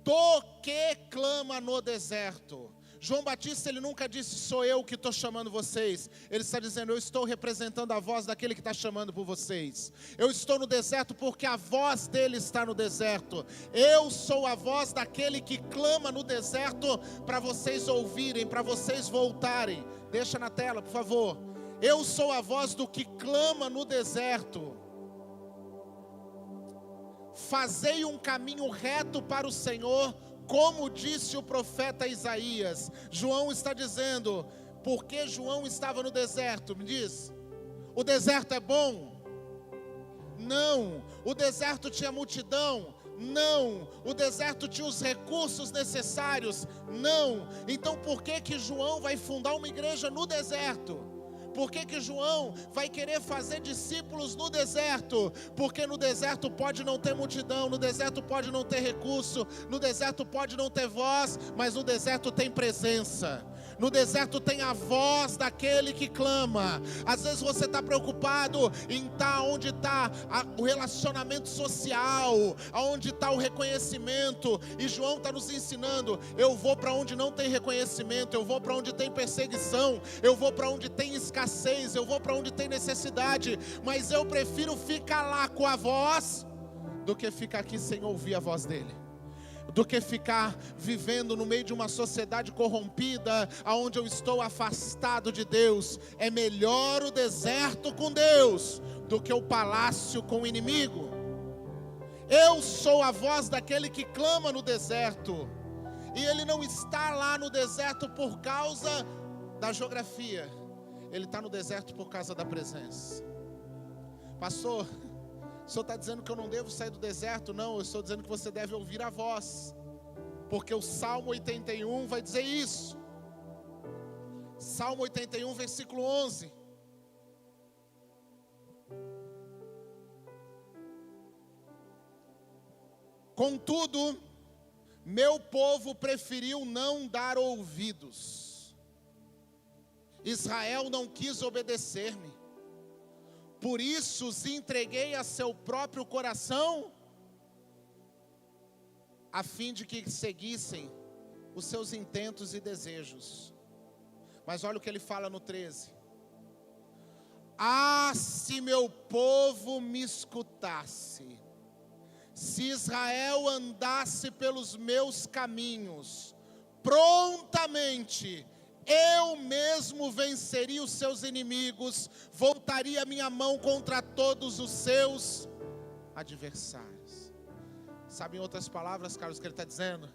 do que clama no deserto. João Batista, ele nunca disse: sou eu que estou chamando vocês. Ele está dizendo: eu estou representando a voz daquele que está chamando por vocês. Eu estou no deserto porque a voz dele está no deserto. Eu sou a voz daquele que clama no deserto para vocês ouvirem, para vocês voltarem. Deixa na tela, por favor. Eu sou a voz do que clama no deserto. Fazei um caminho reto para o Senhor, como disse o profeta Isaías. João está dizendo, porque João estava no deserto, me diz, o deserto é bom? Não. O deserto tinha multidão? Não. O deserto tinha os recursos necessários? Não. Então por que João vai fundar uma igreja no deserto? Por que João vai querer fazer discípulos no deserto? Porque no deserto pode não ter multidão, no deserto pode não ter recurso, no deserto pode não ter voz, mas no deserto tem presença. No deserto tem a voz daquele que clama. Às vezes você está preocupado em estar onde está o relacionamento social, aonde está o reconhecimento. E João está nos ensinando: eu vou para onde não tem reconhecimento, eu vou para onde tem perseguição, eu vou para onde tem escassez, eu vou para onde tem necessidade. Mas eu prefiro ficar lá com a voz do que ficar aqui sem ouvir a voz dele, do que ficar vivendo no meio de uma sociedade corrompida, aonde eu estou afastado de Deus. É melhor o deserto com Deus do que o palácio com o inimigo. Eu sou a voz daquele que clama no deserto, e ele não está lá no deserto por causa da geografia, ele está no deserto por causa da presença. Pastor, o senhor está dizendo que eu não devo sair do deserto? Não, eu estou dizendo que você deve ouvir a voz, porque o Salmo 81 vai dizer isso. Salmo 81, versículo 11. Contudo, meu povo preferiu não dar ouvidos. Israel não quis obedecer-me. Por isso os entreguei a seu próprio coração, a fim de que seguissem os seus intentos e desejos. Mas olha o que ele fala no 13. Ah, se meu povo me escutasse, se Israel andasse pelos meus caminhos, prontamente eu mesmo venceria os seus inimigos, voltaria a minha mão contra todos os seus adversários. Sabe, em outras palavras, Carlos, o que ele está dizendo?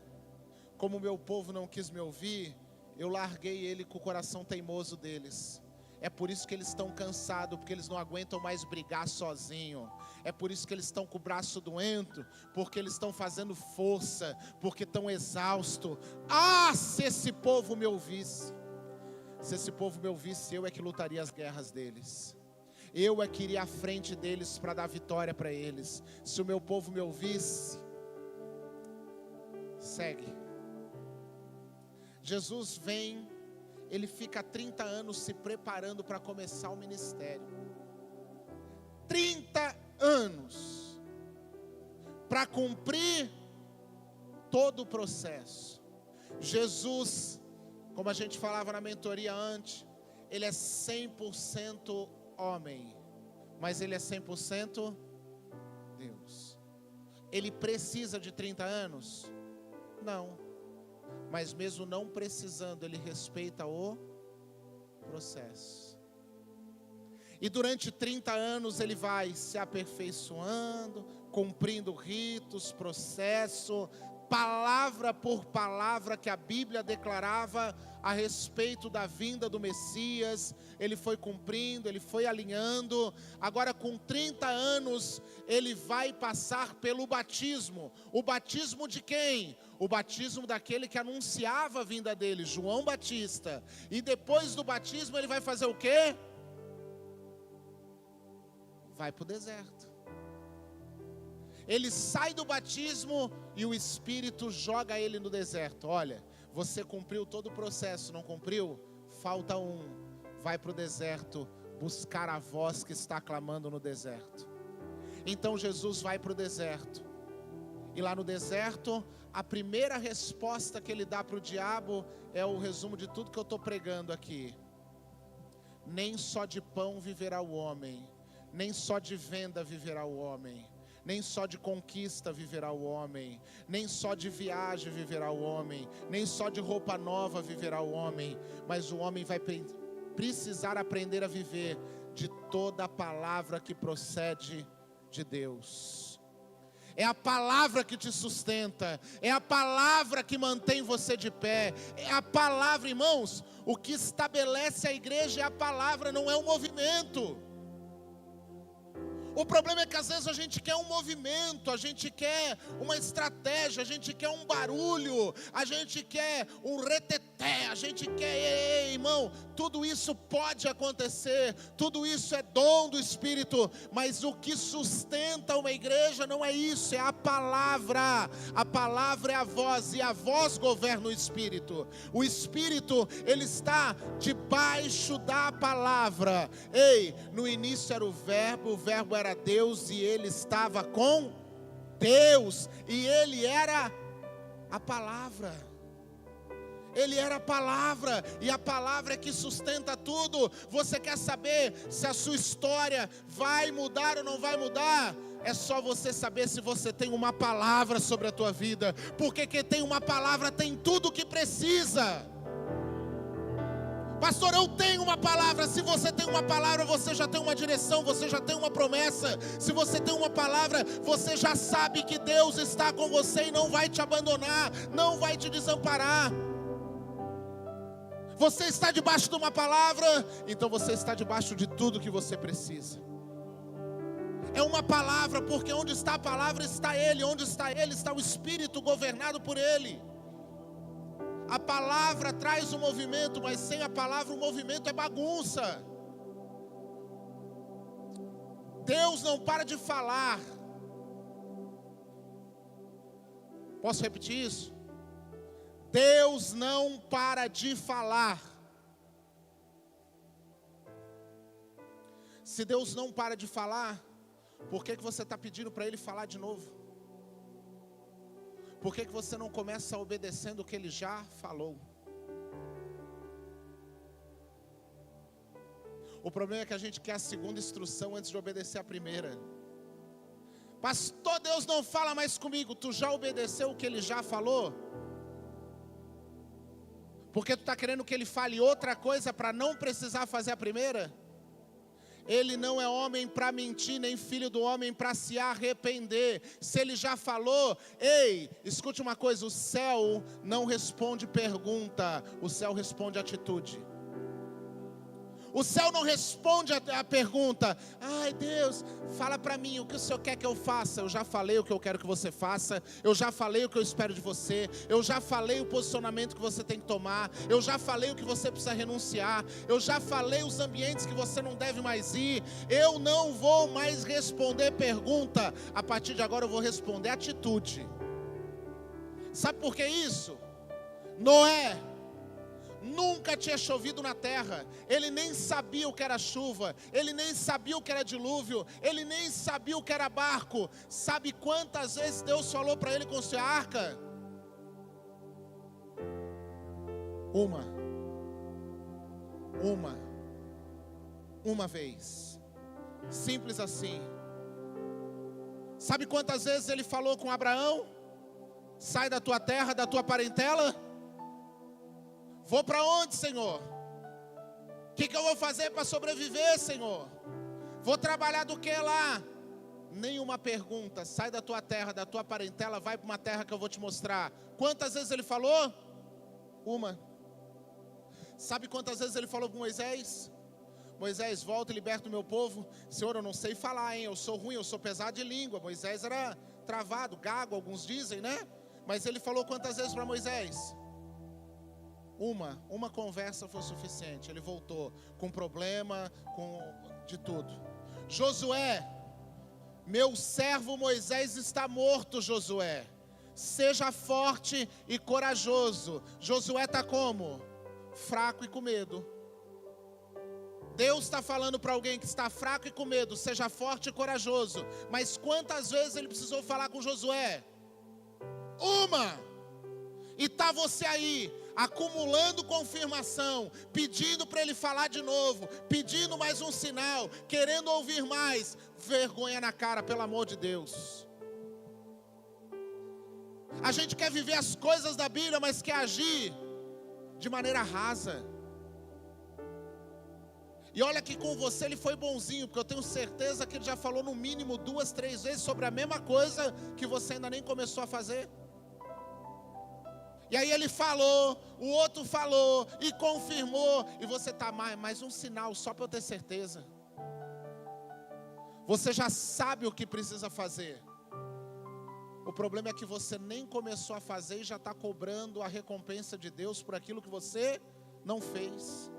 Como o meu povo não quis me ouvir, eu larguei ele com o coração teimoso deles. É por isso que eles estão cansados, porque eles não aguentam mais brigar sozinho. É por isso que eles estão com o braço doendo, porque eles estão fazendo força, porque estão exaustos. Ah, se esse povo me ouvisse! Se esse povo me ouvisse, eu é que lutaria as guerras deles. Eu é que iria à frente deles para dar vitória para eles. Se o meu povo me ouvisse. Segue. Jesus vem, ele fica 30 anos se preparando para começar o ministério. 30 anos para cumprir todo o processo. Jesus, como a gente falava na mentoria antes, ele é 100% homem, mas ele é 100% Deus. Ele precisa de 30 anos? Não. Mas mesmo não precisando, ele respeita o processo. E durante 30 anos ele vai se aperfeiçoando, cumprindo ritos, processo, palavra por palavra que a Bíblia declarava a respeito da vinda do Messias. Ele foi cumprindo, ele foi alinhando. Agora com 30 anos ele vai passar pelo batismo. O batismo de quem? O batismo daquele que anunciava a vinda dele, João Batista. E depois do batismo ele vai fazer o quê? vai para o deserto. Ele sai do batismo e o Espírito joga ele no deserto. Olha, você cumpriu todo o processo, não cumpriu? Falta um. Vai para o deserto buscar a voz que está clamando no deserto. Então Jesus vai para o deserto. E lá no deserto, a primeira resposta que ele dá para o diabo é o resumo de tudo que eu estou pregando aqui. Nem só de pão viverá o homem, nem só de venda viverá o homem, nem só de conquista viverá o homem, nem só de viagem viverá o homem, nem só de roupa nova viverá o homem, mas o homem vai precisar aprender a viver de toda a palavra que procede de Deus. É a palavra que te sustenta, é a palavra que mantém você de pé, é a palavra, irmãos. O que estabelece a igreja é a palavra, não é o movimento. O problema é que às vezes a gente quer um movimento, a gente quer uma estratégia, a gente quer um barulho, a gente quer um reteté, a gente quer, irmão, tudo isso pode acontecer, tudo isso é dom do Espírito, mas o que sustenta uma igreja não é isso, é a palavra é a voz, e a voz governa o Espírito ele está debaixo da palavra. Ei, no início era o verbo era Deus, e ele estava com Deus, e ele era a palavra. Ele era a palavra, e a palavra é que sustenta tudo. Você quer saber se a sua história vai mudar ou não vai mudar? É só você saber se você tem uma palavra sobre a tua vida, porque quem tem uma palavra tem tudo o que precisa. Pastor, eu tenho uma palavra. Se você tem uma palavra, você já tem uma direção, você já tem uma promessa. Se você tem uma palavra, você já sabe que Deus está com você e não vai te abandonar, não vai te desamparar. Você está debaixo de uma palavra, então você está debaixo de tudo que você precisa. É uma palavra, porque onde está a palavra está Ele, onde está Ele está o Espírito governado por Ele. A palavra traz o movimento, mas sem a palavra o movimento é bagunça. Deus não para de falar. Posso repetir isso? Deus não para de falar. Se Deus não para de falar, por que você está pedindo para Ele falar de novo? Por que você não começa obedecendo o que Ele já falou? O problema é que a gente quer a segunda instrução antes de obedecer a primeira. Pastor, Deus não fala mais comigo. Tu já obedeceu o que Ele já falou? Porque tu está querendo que Ele fale outra coisa para não precisar fazer a primeira? Ele não é homem para mentir, nem filho do homem para se arrepender. Se Ele já falou, ei, escute uma coisa, o céu não responde pergunta, o céu responde atitude. O céu não responde a pergunta, ai Deus, fala para mim o que o Senhor quer que eu faça. Eu já falei o que eu quero que você faça, eu já falei o que eu espero de você, eu já falei o posicionamento que você tem que tomar, eu já falei o que você precisa renunciar, eu já falei os ambientes que você não deve mais ir. Eu não vou mais responder pergunta, a partir de agora eu vou responder atitude. Sabe por que isso? Noé nunca tinha chovido na terra, ele nem sabia o que era chuva, ele nem sabia o que era dilúvio, ele nem sabia o que era barco. Sabe quantas vezes Deus falou para ele construir a arca? Uma vez, simples assim. Sabe quantas vezes ele falou com Abraão? Sai da tua terra, da tua parentela. Vou para onde, Senhor? O que eu vou fazer para sobreviver, Senhor? Vou trabalhar do que lá? Nenhuma pergunta. Sai da tua terra, da tua parentela, vai para uma terra que eu vou te mostrar. Quantas vezes ele falou? Uma. Sabe quantas vezes ele falou com Moisés? Moisés, volta e liberta o meu povo. Senhor, eu não sei falar, hein? Eu sou ruim, eu sou pesado de língua. Moisés era travado, gago, alguns dizem, né? Mas ele falou quantas vezes para Moisés? Uma conversa foi suficiente. Ele voltou com problema, com de tudo. Josué, meu servo Moisés está morto, Josué. Seja forte e corajoso. Josué está como? Fraco e com medo. Deus está falando para alguém que está fraco e com medo, seja forte e corajoso. Mas quantas vezes ele precisou falar com Josué? Uma! E está você aí, acumulando confirmação, pedindo para ele falar de novo, pedindo mais um sinal, querendo ouvir mais. Vergonha na cara, pelo amor de Deus. A gente quer viver as coisas da Bíblia, mas quer agir de maneira rasa. E olha que com você ele foi bonzinho, porque eu tenho certeza que ele já falou no mínimo 2, 3 vezes sobre a mesma coisa que você ainda nem começou a fazer. E aí ele falou, o outro falou e confirmou, e você está mais um sinal só para eu ter certeza. Você já sabe o que precisa fazer. O problema é que você nem começou a fazer e já está cobrando a recompensa de Deus por aquilo que você não fez.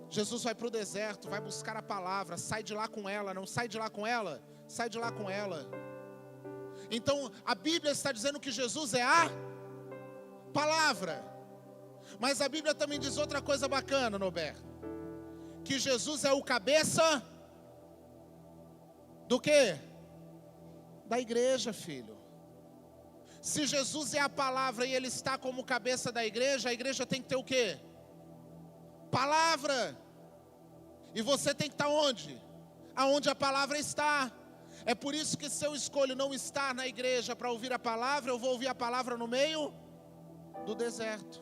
Jesus vai para o deserto, vai buscar a palavra, sai de lá com ela, não sai de lá com ela? Sai de lá com ela. Então a Bíblia está dizendo que Jesus é a palavra. Mas a Bíblia também diz outra coisa bacana, Norberto. Que Jesus é o cabeça do quê? Da igreja, filho. Se Jesus é a palavra e ele está como cabeça da igreja, a igreja tem que ter o quê? Palavra. E você tem que estar onde? Aonde a palavra está. É por isso que se eu escolho não estar na igreja para ouvir a palavra, eu vou ouvir a palavra no meio do deserto.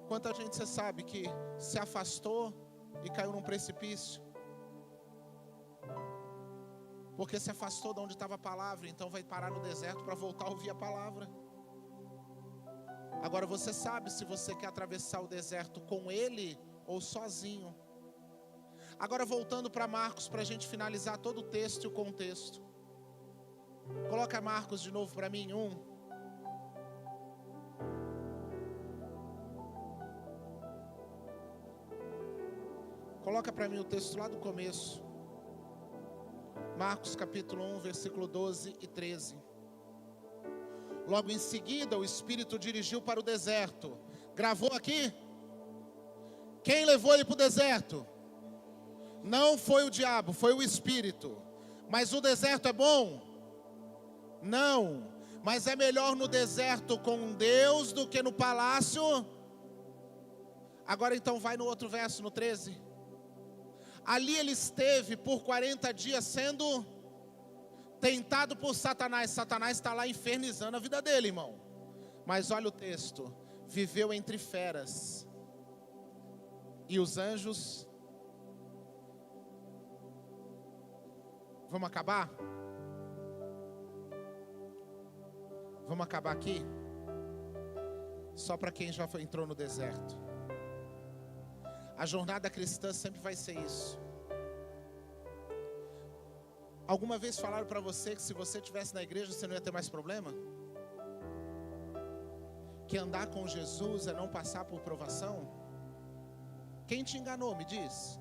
Quanta gente você sabe que se afastou e caiu num precipício? Porque se afastou de onde estava a palavra, então vai parar no deserto para voltar a ouvir a palavra. Agora você sabe se você quer atravessar o deserto com ele ou sozinho. Agora voltando para Marcos, para a gente finalizar todo o texto e o contexto. Coloca Marcos de novo para mim, 1. Coloca para mim o texto lá do começo. Marcos capítulo 1, versículo 12 e 13. Logo em seguida o Espírito dirigiu para o deserto. Gravou aqui? Quem levou ele para o deserto? Não foi o diabo, foi o Espírito. Mas o deserto é bom? Não. Mas é melhor no deserto com Deus do que no palácio? Agora então vai no outro verso, no 13. Ali ele esteve por 40 dias sendo tentado por Satanás. Satanás está lá infernizando a vida dele, irmão. Mas olha o texto. Viveu entre feras. E os anjos... Vamos acabar? Vamos acabar aqui? Só para quem já entrou no deserto. A jornada cristã sempre vai ser isso. Alguma vez falaram para você que se você estivesse na igreja você não ia ter mais problema? Que andar com Jesus é não passar por provação? Quem te enganou, me diz?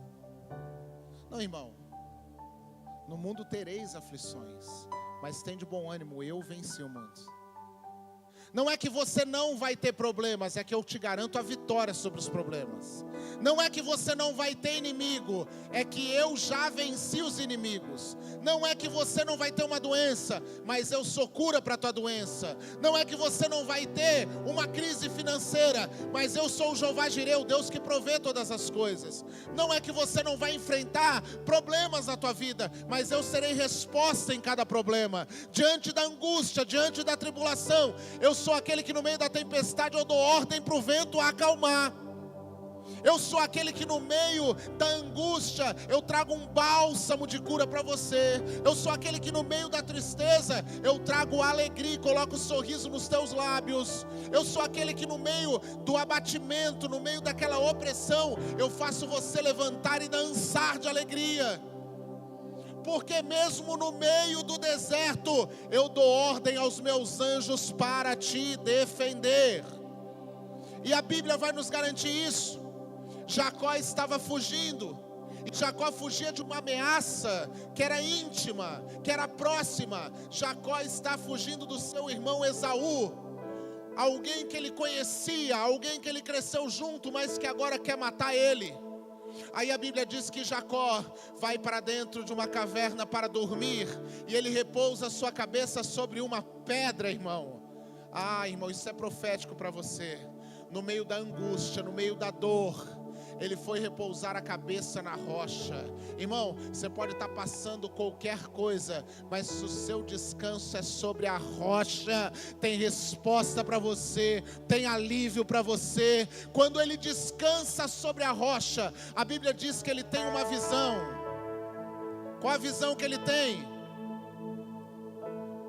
Não, irmão. No mundo tereis aflições, mas tem de bom ânimo, eu venci o mundo. Não é que você não vai ter problemas, é que eu te garanto a vitória sobre os problemas. Não é que você não vai ter inimigo, é que eu já venci os inimigos. Não é que você não vai ter uma doença, mas eu sou cura para a tua doença. Não é que você não vai ter uma crise financeira, mas eu sou o Jeová Jireh, o Deus que provê todas as coisas. Não é que você não vai enfrentar problemas na tua vida, mas eu serei resposta em cada problema. Diante da angústia, diante da tribulação, eu sou aquele que no meio da tempestade eu dou ordem para o vento acalmar. Eu sou aquele que no meio da angústia eu trago um bálsamo de cura para você. Eu sou aquele que no meio da tristeza eu trago alegria e coloco um sorriso nos teus lábios. Eu sou aquele que no meio do abatimento, no meio daquela opressão, eu faço você levantar e dançar de alegria. Porque mesmo no meio do deserto, eu dou ordem aos meus anjos para te defender. E a Bíblia vai nos garantir isso. Jacó estava fugindo. E Jacó fugia de uma ameaça que era íntima, que era próxima. Jacó está fugindo do seu irmão Esaú, alguém que ele conhecia, alguém que ele cresceu junto, mas que agora quer matar ele. Aí a Bíblia diz que Jacó vai para dentro de uma caverna para dormir, e ele repousa sua cabeça sobre uma pedra, irmão. Ah, irmão, isso é profético para você. No meio da angústia, no meio da dor, ele foi repousar a cabeça na rocha. Irmão, você pode estar passando qualquer coisa, mas se o seu descanso é sobre a rocha, tem resposta para você, tem alívio para você. Quando ele descansa sobre a rocha, a Bíblia diz que ele tem uma visão. Qual a visão que ele tem?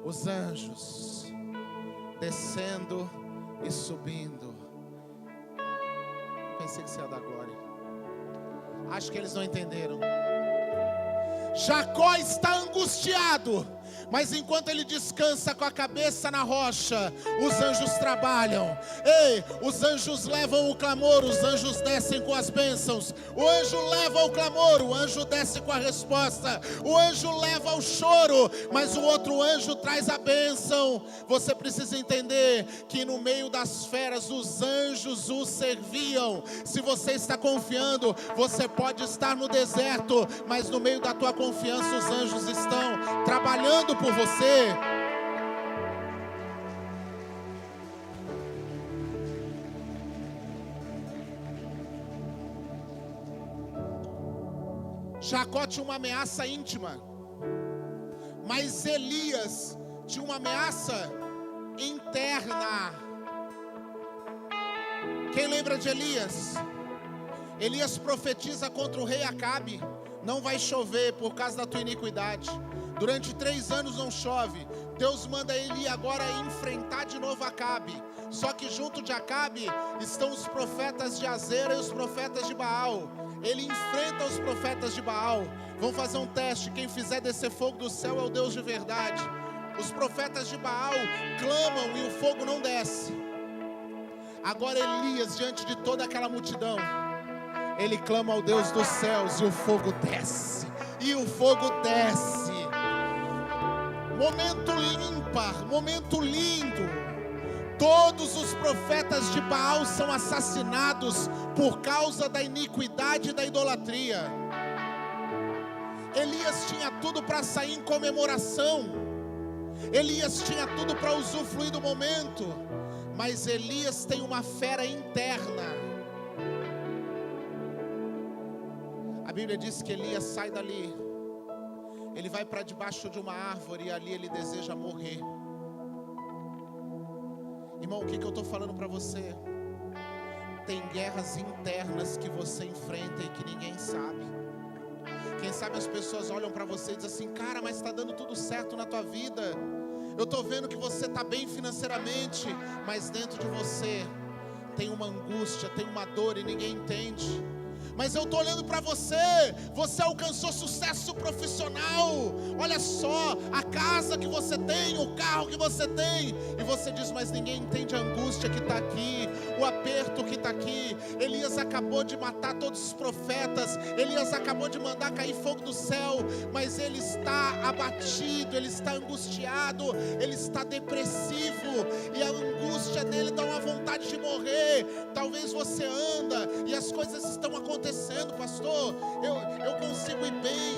Os anjos descendo e subindo. Pensei que você ia dar glória. Acho que eles não entenderam. Jacó está angustiado, mas enquanto ele descansa com a cabeça na rocha, os anjos trabalham. Ei, os anjos levam o clamor, os anjos descem com as bênçãos. O anjo leva o clamor, o anjo desce com a resposta. O anjo leva o choro, mas o outro anjo traz a bênção. Você precisa entender que no meio das feras os anjos o serviam. Se você está confiando, você pode estar no deserto, mas no meio da tua confiança os anjos estão trabalhando por você. Jacó tinha uma ameaça íntima, mas Elias tinha uma ameaça interna. Quem lembra de Elias? Elias profetiza contra o rei Acabe: não vai chover por causa da tua iniquidade. Durante 3 anos não chove. Deus manda ele ir agora enfrentar de novo Acabe. Só que junto de Acabe estão os profetas de Azera e os profetas de Baal. Ele enfrenta os profetas de Baal. Vão fazer um teste: quem fizer descer fogo do céu é o Deus de verdade. Os profetas de Baal clamam e o fogo não desce. Agora Elias, diante de toda aquela multidão, ele clama ao Deus dos céus e o fogo desce. E o fogo desce. Momento ímpar, momento lindo. Todos os profetas de Baal são assassinados por causa da iniquidade e da idolatria. Elias tinha tudo para sair em comemoração. Elias tinha tudo para usufruir do momento. Mas Elias tem uma fera interna. A Bíblia diz que Elias sai dali. Ele vai para debaixo de uma árvore e ali ele deseja morrer. Irmão, o que eu estou falando para você? Tem guerras internas que você enfrenta e que ninguém sabe. Quem sabe as pessoas olham para você e dizem assim: cara, mas está dando tudo certo na tua vida. Eu estou vendo que você está bem financeiramente, mas dentro de você tem uma angústia, tem uma dor e ninguém entende. Mas eu estou olhando para você, você alcançou sucesso profissional, olha só, a casa que você tem, o carro que você tem, e você diz: mas ninguém entende a angústia que está aqui, o aperto que está aqui. Elias acabou de matar todos os profetas, Elias acabou de mandar cair fogo do céu, mas ele está abatido, ele está angustiado, ele está depressivo, e a angústia dele dá uma vontade de morrer. Talvez você anda e as coisas estão acontecendo, pastor, eu consigo ir bem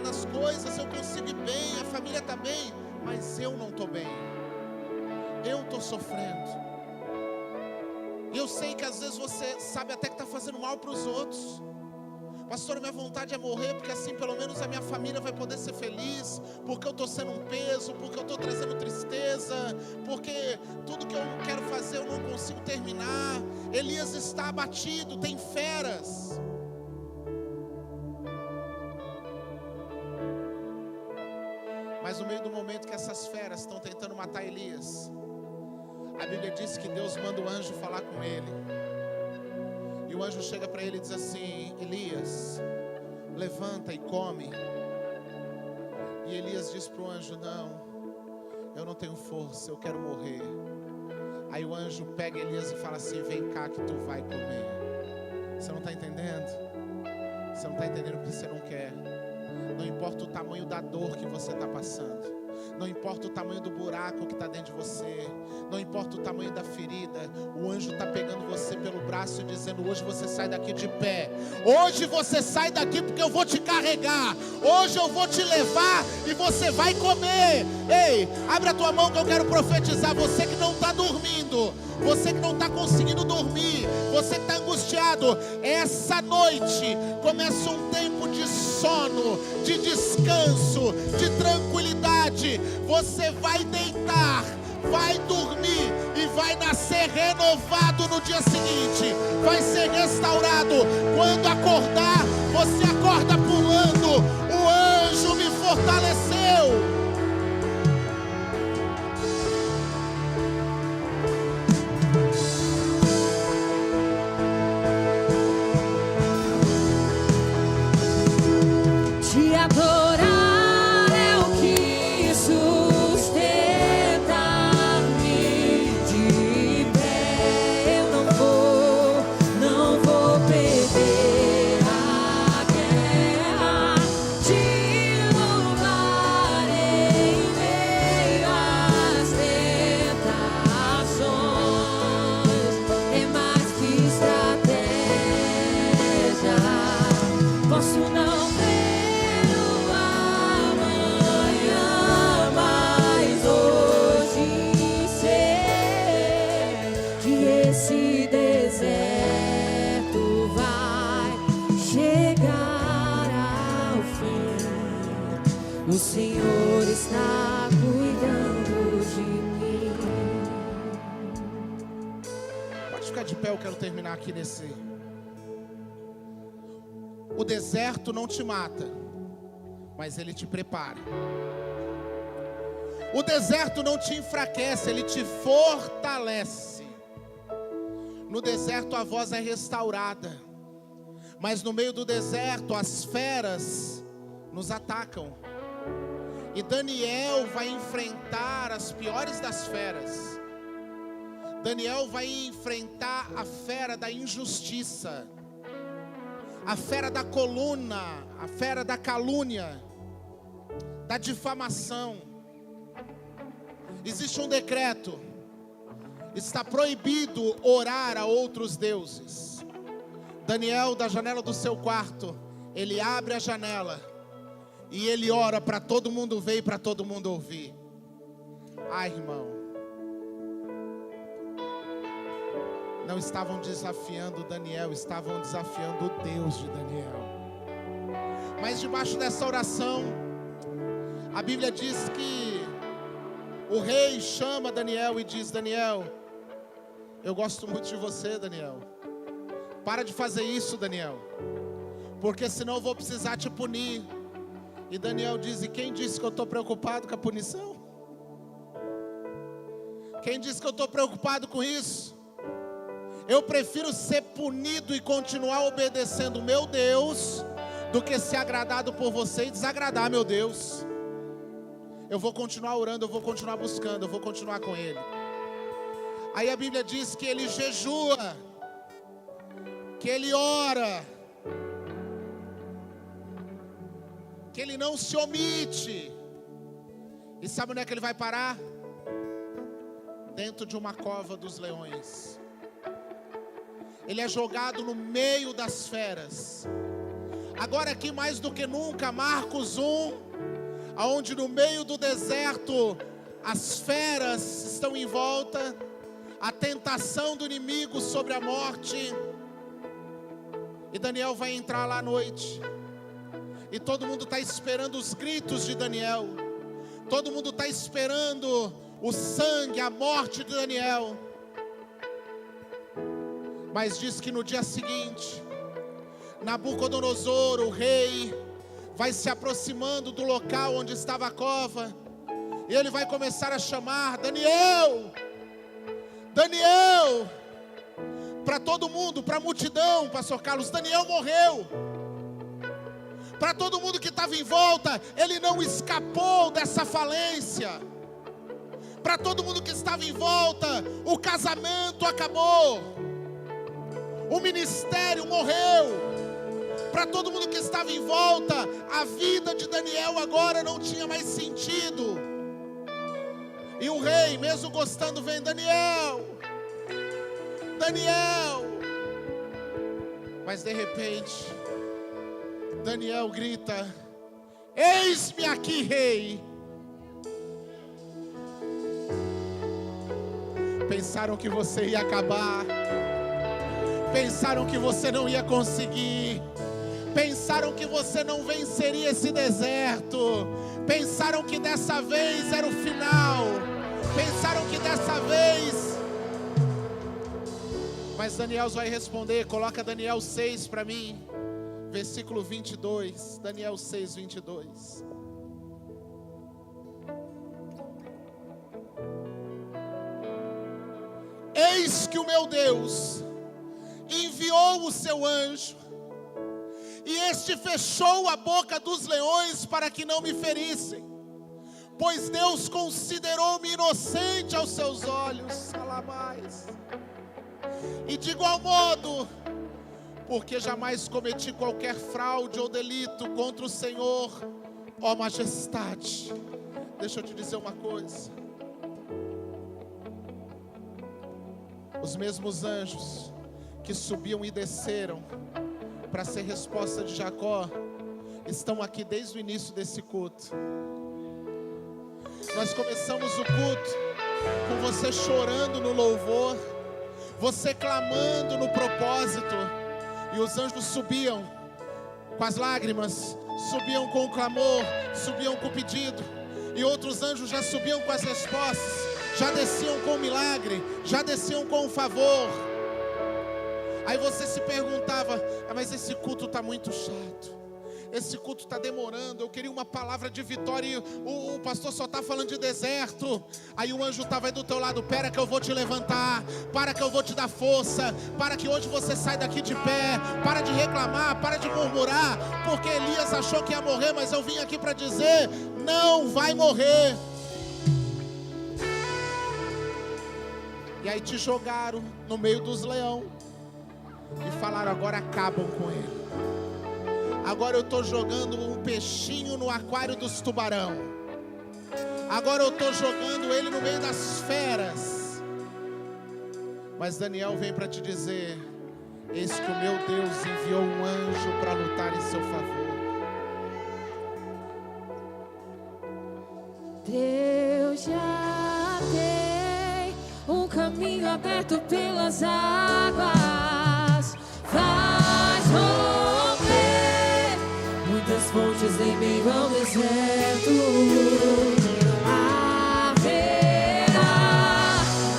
nas coisas, eu consigo ir bem, a família está bem, mas eu não estou bem, eu estou sofrendo. E eu sei que às vezes você sabe até que está fazendo mal para os outros. Pastor, minha vontade é morrer, porque assim pelo menos a minha família vai poder ser feliz, porque eu estou sendo um peso, porque eu estou trazendo tristeza, porque tudo que eu quero fazer eu não consigo terminar. Elias está abatido, tem feras. Mas no meio do momento que essas feras estão tentando matar Elias, a Bíblia diz que Deus manda o anjo falar com ele. E o anjo chega para ele e diz assim: Elias, levanta e come. E Elias diz para o anjo: não, eu não tenho força, eu quero morrer. Aí o anjo pega Elias e fala assim: vem cá que tu vai comer. Você não está entendendo? Você não está entendendo porque você não quer. Não importa o tamanho da dor que você está passando. Não importa o tamanho do buraco que está dentro de você. Não importa o tamanho da ferida. O anjo está pegando você pelo braço e dizendo: hoje você sai daqui de pé. Hoje você sai daqui porque eu vou te carregar. Hoje eu vou te levar e você vai comer. Ei, abre a tua mão que eu quero profetizar. Você que não está dormindo, você que não está conseguindo dormir, você que está angustiado, essa noite começa um tempo de sono, de descanso, de tranquilidade. Você vai deitar, vai dormir e vai nascer renovado no dia seguinte. Vai ser restaurado. Quando acordar, você acorda pulando. O anjo me fortaleceu. Te adorar é o que sustenta-me de pé. Eu não vou perder a guerra. Te louvarei em meio às tentações. É mais que estratégia. Posso não ver o amanhã, mas hoje sei que esse deserto vai chegar ao fim. O Senhor está cuidando de mim. Pode ficar de pé, eu quero terminar aqui nesse. O deserto não te mata, mas ele te prepara. O deserto não te enfraquece, ele te fortalece. No deserto a voz é restaurada, mas no meio do deserto as feras nos atacam. E Daniel vai enfrentar as piores das feras. Daniel vai enfrentar a fera da injustiça, a fera da coluna, a fera da calúnia, da difamação. Existe um decreto: está proibido orar a outros deuses. Daniel, da janela do seu quarto, ele abre a janela e ele ora para todo mundo ver e para todo mundo ouvir. Ai, irmão, não estavam desafiando Daniel, estavam desafiando o Deus de Daniel. Mas debaixo dessa oração, a Bíblia diz que o rei chama Daniel e diz: Daniel, eu gosto muito de você, Daniel. Para de fazer isso, Daniel, porque senão eu vou precisar te punir. E Daniel diz: e quem disse que eu estou preocupado com a punição? Quem disse que eu estou preocupado com isso? Eu prefiro ser punido e continuar obedecendo o meu Deus do que ser agradado por você e desagradar meu Deus. Eu vou continuar orando, eu vou continuar buscando, eu vou continuar com Ele. Aí a Bíblia diz que ele jejua, que ele ora, que ele não se omite. E sabe onde é que ele vai parar? Dentro de uma cova dos leões. Ele é jogado no meio das feras. Agora aqui mais do que nunca, Marcos 1, aonde no meio do deserto as feras estão em volta, a tentação do inimigo sobre a morte. E Daniel vai entrar lá à noite. E todo mundo está esperando os gritos de Daniel. Todo mundo está esperando o sangue, a morte de Daniel. Mas diz que no dia seguinte, Nabucodonosor, o rei, vai se aproximando do local onde estava a cova. E ele vai começar a chamar: Daniel, Daniel. Para todo mundo, para a multidão, pastor Carlos, Daniel morreu. Para todo mundo que estava em volta, ele não escapou dessa falência. Para todo mundo que estava em volta, o casamento acabou. O ministério morreu. Para todo mundo que estava em volta, a vida de Daniel agora não tinha mais sentido. E o rei, mesmo gostando, vem: Daniel, Daniel. Mas de repente, Daniel grita: eis-me aqui, rei. Pensaram que você ia acabar. Pensaram que você não ia conseguir. Pensaram que você não venceria esse deserto. Pensaram que dessa vez era o final. Pensaram que dessa vez. Mas Daniel vai responder. Coloca Daniel 6 para mim. Versículo 22. Daniel 6, 22. Eis que o meu Deus enviou o seu anjo, e este fechou a boca dos leões para que não me ferissem, pois Deus considerou-me inocente aos seus olhos. E de igual modo, porque jamais cometi qualquer fraude ou delito contra o Senhor, ó majestade. Deixa eu te dizer uma coisa. Os mesmos anjos que subiam e desceram para ser resposta de Jacó, estão aqui desde o início desse culto. Nós começamos o culto com você chorando no louvor, você clamando no propósito, e os anjos subiam com as lágrimas, subiam com o clamor, subiam com o pedido, e outros anjos já subiam com as respostas, já desciam com o milagre, já desciam com o favor. Aí você se perguntava: mas esse culto está muito chato, esse culto está demorando, eu queria uma palavra de vitória e o pastor só está falando de deserto. Aí o anjo estava aí do teu lado: pera que eu vou te levantar, para que eu vou te dar força, para que hoje você saia daqui de pé, para de reclamar, para de murmurar, porque Elias achou que ia morrer, mas eu vim aqui para dizer: não vai morrer. E aí te jogaram no meio dos leões e falaram: agora acabam com ele. Agora eu estou jogando um peixinho no aquário dos tubarão. Agora eu estou jogando ele no meio das feras. Mas Daniel vem para te dizer: eis que o meu Deus enviou um anjo para lutar em seu favor. Deus já tem um caminho aberto pelas águas, faz romper muitas fontes em meio ao deserto. Haverá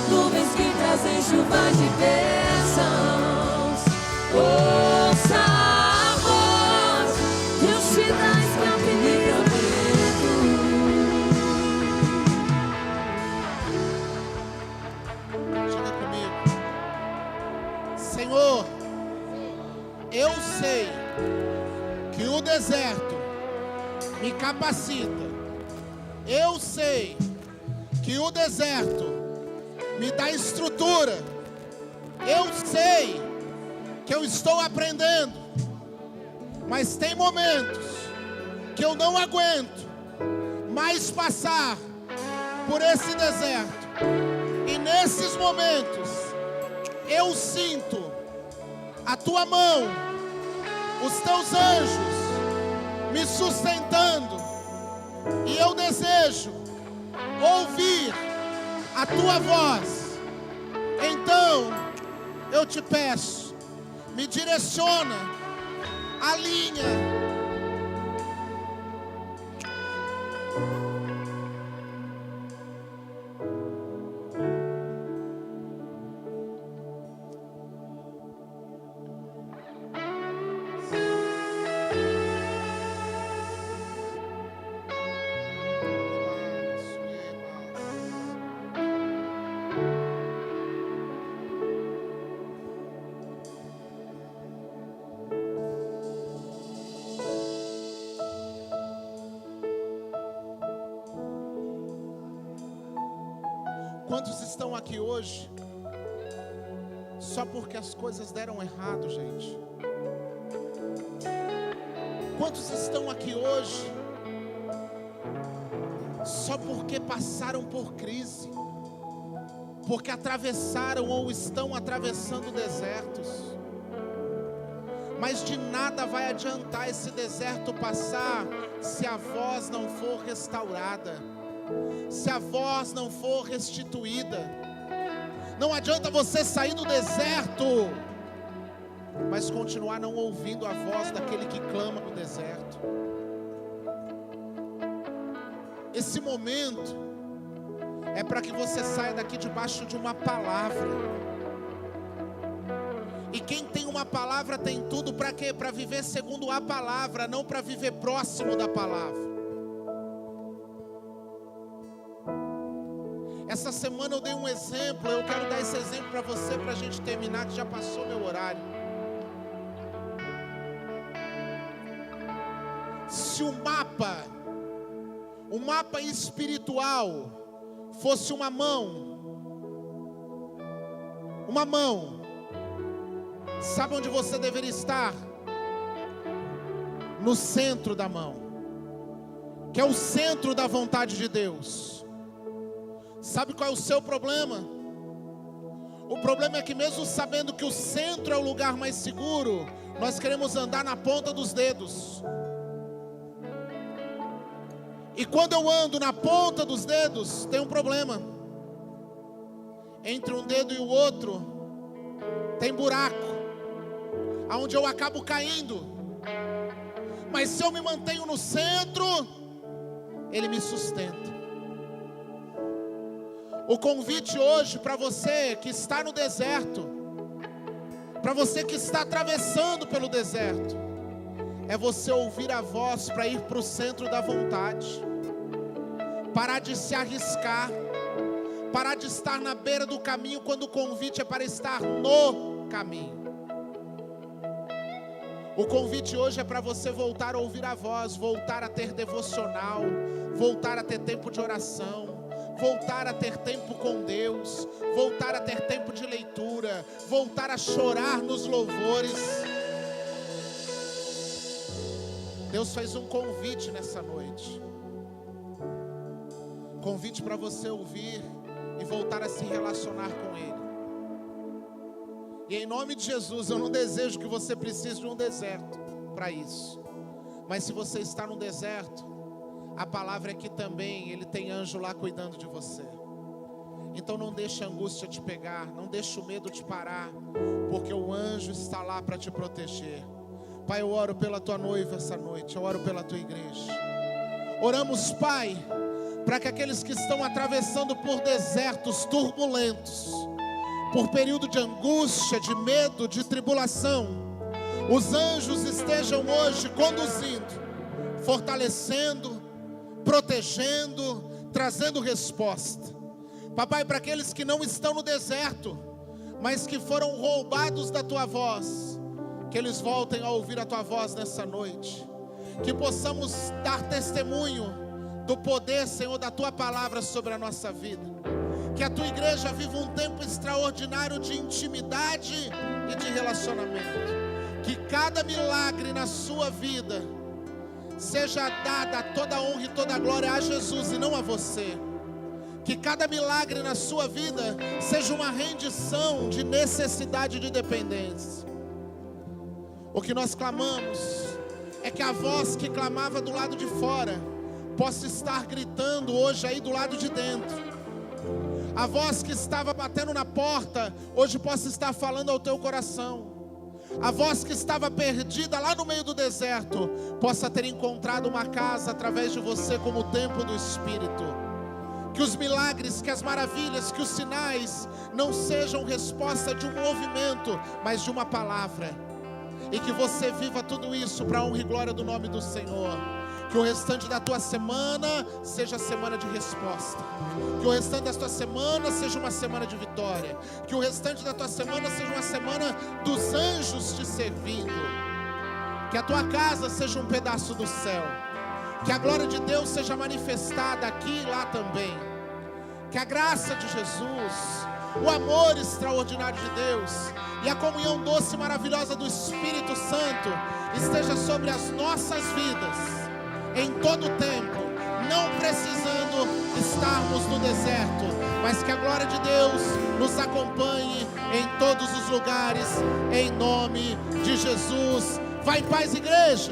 nuvens que trazem chuvas de bênçãos. Ouça a voz, Deus te dá escampo e livramento. Diga comigo: Senhor, eu sei que o deserto me capacita. Eu sei que o deserto me dá estrutura. Eu sei que eu estou aprendendo. Mas tem momentos que eu não aguento mais passar por esse deserto. E nesses momentos eu sinto a tua mão, os teus anjos me sustentando, e eu desejo ouvir a tua voz. Então eu te peço, me direciona, alinha. Quantos estão aqui hoje só porque as coisas deram errado, gente? Quantos estão aqui hoje só porque passaram por crise, porque atravessaram ou estão atravessando desertos? Mas de nada vai adiantar esse deserto passar se a voz não for restaurada, se a voz não for restituída. Não adianta você sair do deserto, mas continuar não ouvindo a voz daquele que clama no deserto. Esse momento é para que você saia daqui debaixo de uma palavra. E quem tem uma palavra tem tudo para quê? Para viver segundo a palavra, não para viver próximo da palavra. Essa semana eu dei um exemplo, eu quero dar esse exemplo para você, para a gente terminar, que já passou meu horário. Se o mapa espiritual fosse uma mão, sabe onde você deveria estar? No centro da mão, que é o centro da vontade de Deus. Sabe qual é o seu problema? O problema é que mesmo sabendo que o centro é o lugar mais seguro, nós queremos andar na ponta dos dedos. E quando eu ando na ponta dos dedos, tem um problema. Entre um dedo e o outro, tem buraco, aonde eu acabo caindo. Mas se eu me mantenho no centro, Ele me sustenta. O convite hoje para você que está no deserto, para você que está atravessando pelo deserto, é você ouvir a voz para ir para o centro da vontade. Parar de se arriscar, parar de estar na beira do caminho, quando o convite é para estar no caminho. O convite hoje é para você voltar a ouvir a voz, voltar a ter devocional, voltar a ter tempo de oração, voltar a ter tempo com Deus, voltar a ter tempo de leitura, voltar a chorar nos louvores. Deus fez um convite nessa noite. Convite para você ouvir e voltar a se relacionar com Ele. E em nome de Jesus, eu não desejo que você precise de um deserto para isso. Mas se você está no deserto, a palavra é que também Ele tem anjo lá cuidando de você. Então não deixe a angústia te pegar, não deixe o medo te parar, porque o anjo está lá para te proteger. Pai, eu oro pela tua noiva essa noite, eu oro pela tua igreja. Oramos, Pai, para que aqueles que estão atravessando por desertos turbulentos, por período de angústia, de medo, de tribulação, os anjos estejam hoje conduzindo, fortalecendo, protegendo, trazendo resposta. Papai, para aqueles que não estão no deserto, mas que foram roubados da tua voz, que eles voltem a ouvir a tua voz nessa noite. Que possamos dar testemunho do poder, Senhor, da tua palavra sobre a nossa vida. Que a tua igreja viva um tempo extraordinário de intimidade e de relacionamento. Que cada milagre na sua vida seja dada toda a honra e toda a glória a Jesus e não a você. Que cada milagre na sua vida seja uma rendição de necessidade e de dependência. O que nós clamamos é que a voz que clamava do lado de fora possa estar gritando hoje aí do lado de dentro. A voz que estava batendo na porta hoje possa estar falando ao teu coração. A voz que estava perdida lá no meio do deserto possa ter encontrado uma casa através de você, como o templo do Espírito. Que os milagres, que as maravilhas, que os sinais não sejam resposta de um movimento, mas de uma palavra. E que você viva tudo isso para a honra e glória do nome do Senhor. Que o restante da tua semana seja semana de resposta. Que o restante da tua semana seja uma semana de vitória. Que o restante da tua semana seja uma semana dos anjos te servindo. Que a tua casa seja um pedaço do céu. Que a glória de Deus seja manifestada aqui e lá também. Que a graça de Jesus, o amor extraordinário de Deus e a comunhão doce e maravilhosa do Espírito Santo esteja sobre as nossas vidas em todo o tempo, não precisando estarmos no deserto, mas que a glória de Deus nos acompanhe em todos os lugares, em nome de Jesus. Vai em paz, igreja.